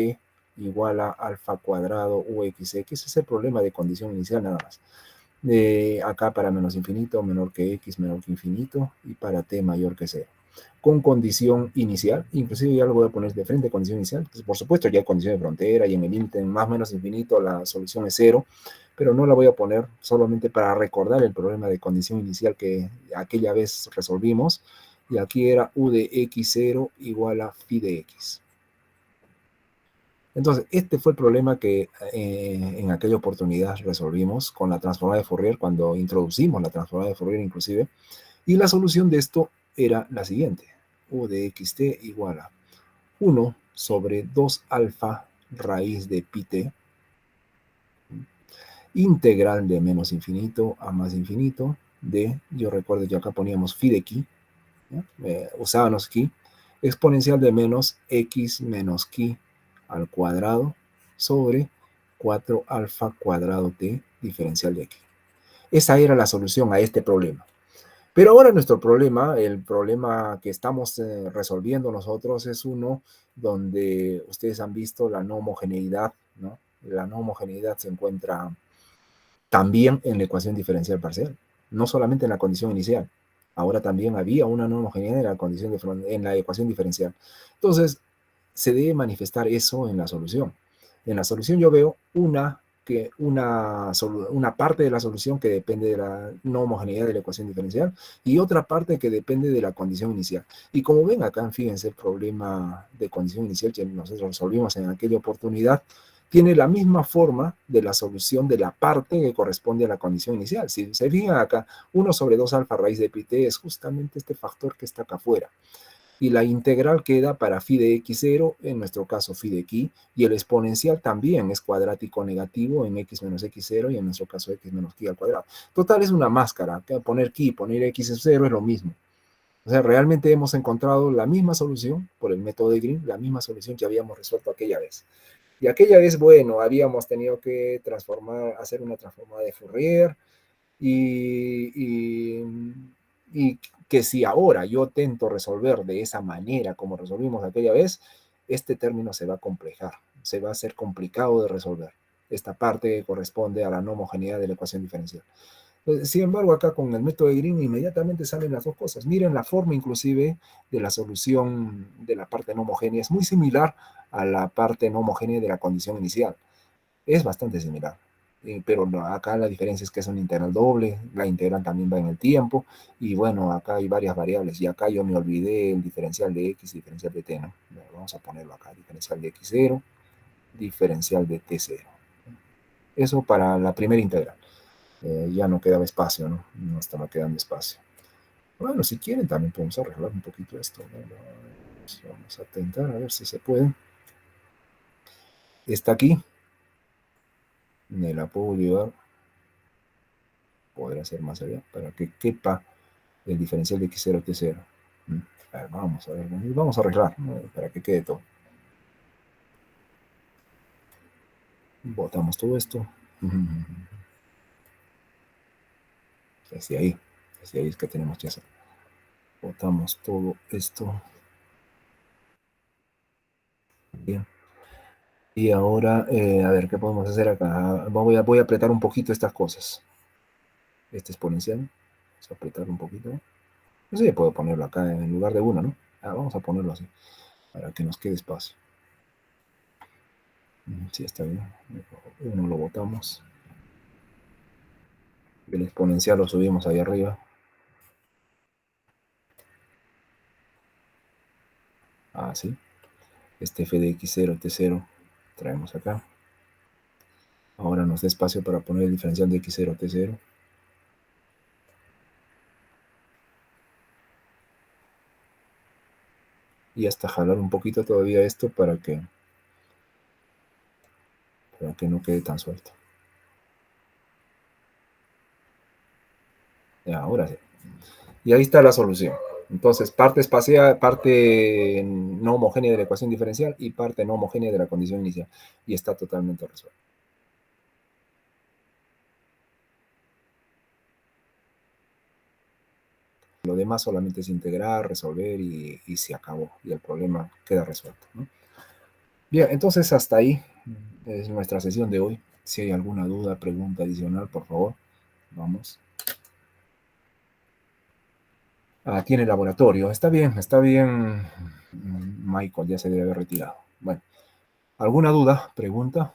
igual a alfa cuadrado uxx, ese es el problema de condición inicial nada más. Acá para menos infinito, menor que x, menor que infinito, y para t mayor que 0. con condición inicial, inclusive ya lo voy a poner de frente, condición inicial. Entonces, por supuesto, ya hay condición de frontera y en el límite más o menos infinito la solución es 0, pero no la voy a poner solamente para recordar el problema de condición inicial que aquella vez resolvimos, y aquí era u de x0 igual a phi de x. Entonces, este fue el problema que en aquella oportunidad resolvimos con la transformada de Fourier, cuando introducimos la transformada de Fourier inclusive, y la solución de esto era la siguiente: u de xt igual a 1 sobre 2 alfa raíz de pi t, integral de menos infinito a más infinito de, yo recuerdo que acá poníamos phi de ki, usábamos ki, exponencial de menos x menos ki al cuadrado sobre 4 alfa cuadrado t diferencial de aquí. Esa era la solución a este problema. Pero ahora nuestro problema, el problema que estamos resolviendo nosotros, es uno donde ustedes han visto la no homogeneidad, ¿no? La no homogeneidad se encuentra también en la ecuación diferencial parcial, no solamente en la condición inicial. Ahora también había una no homogeneidad en la ecuación diferencial. Entonces, se debe manifestar eso en la solución. En la solución yo veo una parte de la solución que depende de la no homogeneidad de la ecuación diferencial y otra parte que depende de la condición inicial. Y como ven acá, fíjense, el problema de condición inicial que nosotros resolvimos en aquella oportunidad tiene la misma forma de la solución de la parte que corresponde a la condición inicial. Si se fijan acá, 1 sobre 2 alfa raíz de pi t es justamente este factor que está acá afuera. Y la integral queda para phi de x0, en nuestro caso phi de ki, y el exponencial también es cuadrático negativo en x menos x0, y en nuestro caso x menos ki al cuadrado. Total, es una máscara, poner ki, poner x0 es lo mismo. O sea, realmente hemos encontrado la misma solución por el método de Green, la misma solución que habíamos resuelto aquella vez. Y aquella vez, bueno, habíamos tenido que hacer una transformada de Fourier, y que si ahora yo tento resolver de esa manera como resolvimos aquella vez, este término se va a complejar, se va a hacer complicado de resolver. Esta parte corresponde a la no homogeneidad de la ecuación diferencial. Sin embargo, acá con el método de Green inmediatamente salen las dos cosas. Miren la forma inclusive de la solución de la parte no homogénea. Es muy similar a la parte no homogénea de la condición inicial. Es bastante similar. Pero no, acá la diferencia es que es una integral doble, la integral también va en el tiempo, y bueno, acá hay varias variables, y acá yo me olvidé el diferencial de x y diferencial de t, ¿no? Vamos a ponerlo acá, diferencial de x0, diferencial de t0. Eso para la primera integral. Ya no quedaba espacio, ¿no? No estaba quedando espacio. Bueno, si quieren también podemos arreglar un poquito esto, ¿no? Vamos a intentar a ver si se puede. Está aquí. Me la puedo llevar. Podrá ser más allá para que quepa el diferencial de x0 t0. A ver, vamos a ver, vamos a arreglar, ¿no? Para que quede todo. Botamos todo esto. Hacia ahí es que tenemos que hacer. Botamos todo esto. Bien. Y ahora, a ver, ¿qué podemos hacer acá? Voy a apretar un poquito estas cosas. Este exponencial. Vamos a apretar un poquito. No sé, puedo ponerlo acá en lugar de 1, ¿no? Vamos a ponerlo así, para que nos quede espacio. Sí, está bien. 1 lo botamos. El exponencial lo subimos ahí arriba. Así. Este f de x0, t0, traemos acá. Ahora nos da espacio para poner el diferencial de x0, t0. Y hasta jalar un poquito todavía esto para que no quede tan suelto. Ya, ahora sí. Y ahí está la solución. Entonces, parte espacial, parte no homogénea de la ecuación diferencial y parte no homogénea de la condición inicial. Y está totalmente resuelto. Lo demás solamente es integrar, resolver y se acabó. Y el problema queda resuelto, ¿no? Bien, entonces hasta ahí es nuestra sesión de hoy. Si hay alguna duda, pregunta adicional, por favor, vamos. Tiene laboratorio. Está bien, está bien. Michael ya se debe haber retirado. Bueno, ¿alguna duda? ¿Pregunta?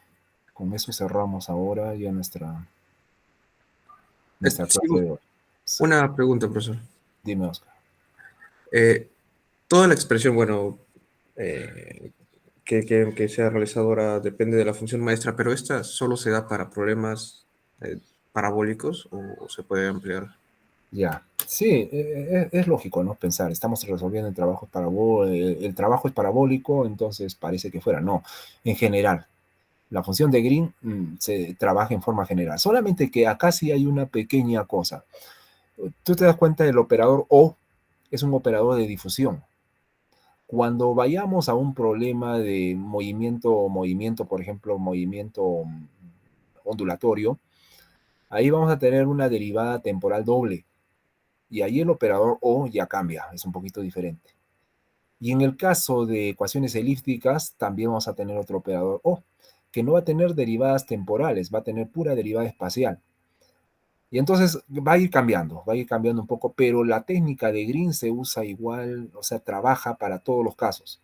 Con eso cerramos ahora ya nuestra Sí, clase de hoy. una pregunta, profesor. Dime, Oscar. Eh, Toda la expresión, bueno, eh, que sea realizadora depende de la función maestra, pero ¿esta solo se da para problemas parabólicos o se puede ampliar? Ya, sí, es lógico, ¿no? Pensar, estamos resolviendo el trabajo es parabólico, entonces parece que fuera. No, en general, la función de Green se trabaja en forma general. Solamente que acá sí hay una pequeña cosa. Tú te das cuenta, el operador O es un operador de difusión. Cuando vayamos a un problema de movimiento, por ejemplo, movimiento ondulatorio, ahí vamos a tener una derivada temporal doble. Y ahí el operador O ya cambia, es un poquito diferente. Y en el caso de ecuaciones elípticas, también vamos a tener otro operador O, que no va a tener derivadas temporales, va a tener pura derivada espacial. Y entonces va a ir cambiando un poco, pero la técnica de Green se usa igual, o sea, trabaja para todos los casos.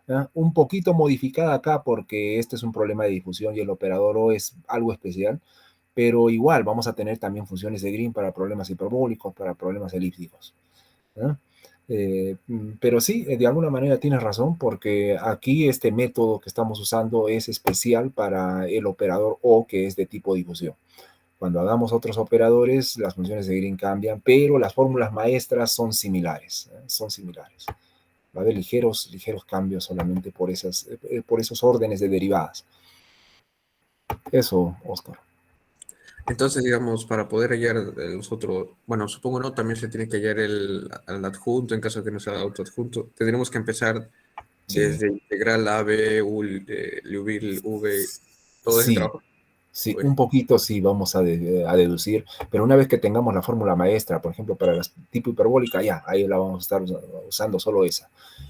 ¿Ya? Un poquito modificada acá porque este es un problema de difusión y el operador O es algo especial, pero igual vamos a tener también funciones de Green para problemas hiperbólicos, para problemas elípticos. ¿Ya? Pero sí, de alguna manera tienes razón, porque aquí este método que estamos usando es especial para el operador O, que es de tipo difusión. Cuando hagamos otros operadores, las funciones de Green cambian, pero las fórmulas maestras son similares, son similares. Va a haber ligeros cambios solamente por esos órdenes de derivadas. Eso, Oscar. Entonces, digamos, para poder hallar los otros, bueno, supongo no, también se tiene que hallar al adjunto en caso de que no sea autoadjunto. Tendremos que empezar Sí, desde integral A, B, U, Liouville, V, todo ese sí, trabajo. sí, Uy, un poquito sí vamos a deducir, pero una vez que tengamos la fórmula maestra, por ejemplo, para la tipo hiperbólica, ya, ahí la vamos a estar usando solo esa.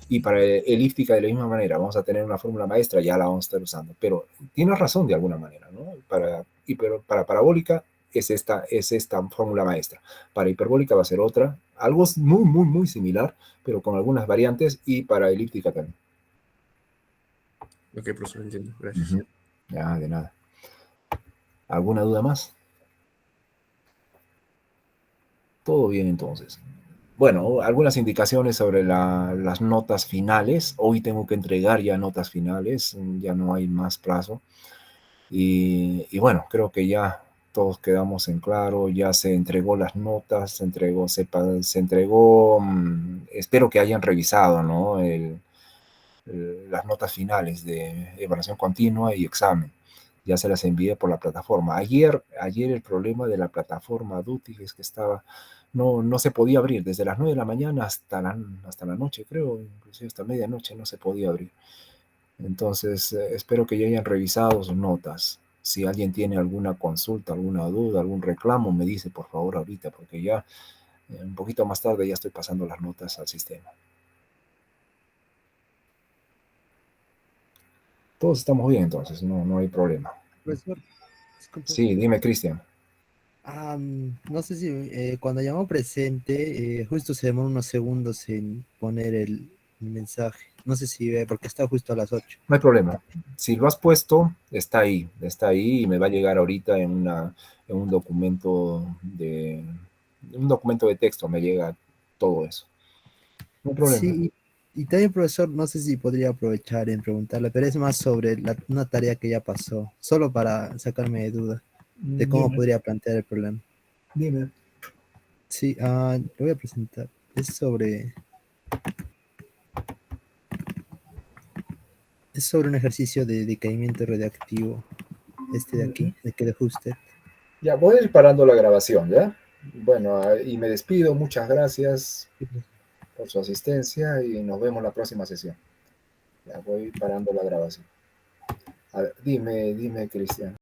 Y para elíptica de la misma manera, vamos a tener una fórmula maestra, ya la vamos a estar usando. Pero tienes razón de alguna manera, ¿no? Para parabólica es esta fórmula maestra. Para hiperbólica va a ser otra, algo muy, muy, muy similar, pero con algunas variantes, y para elíptica también. ok, profesor, entiendo, gracias. Ujú. Ya, de nada. ¿Alguna duda más? Todo bien entonces. Bueno, algunas indicaciones sobre las notas finales. Hoy tengo que entregar ya notas finales, ya no hay más plazo. Y bueno, creo que ya todos quedamos en claro, ya se entregó las notas, se entregó, espero que hayan revisado, ¿no? Las notas finales de evaluación continua y examen. Ya se las envié por la plataforma. Ayer el problema de la plataforma Duty es que no se podía abrir. Desde las 9 de la mañana hasta la noche, creo, inclusive hasta medianoche no se podía abrir. Entonces, espero que ya hayan revisado sus notas. Si alguien tiene alguna consulta, alguna duda, algún reclamo, me dice por favor ahorita, porque ya un poquito más tarde ya estoy pasando las notas al sistema. Todos estamos bien entonces, no hay problema. Profesor, disculpe. Sí, dime, Cristian. No sé si cuando llamó presente, justo se demoró unos segundos en poner el mensaje. No sé si ve, porque está justo a las 8. No hay problema. Si lo has puesto, está ahí y me va a llegar ahorita en un documento de texto, me llega todo eso. No hay problema. Sí, y también, profesor, no sé si podría aprovechar en preguntarle, pero es más sobre una tarea que ya pasó, solo para sacarme de duda de cómo Dime, podría plantear el problema. dime. Sí, lo voy a presentar. Es sobre un ejercicio de decaimiento radiactivo, este de aquí, de que dejó usted. Ya voy a ir parando la grabación, ¿ya? Bueno, y me despido. Muchas gracias por su asistencia y nos vemos la próxima sesión. Ya voy parando la grabación. A ver, dime, Cristian.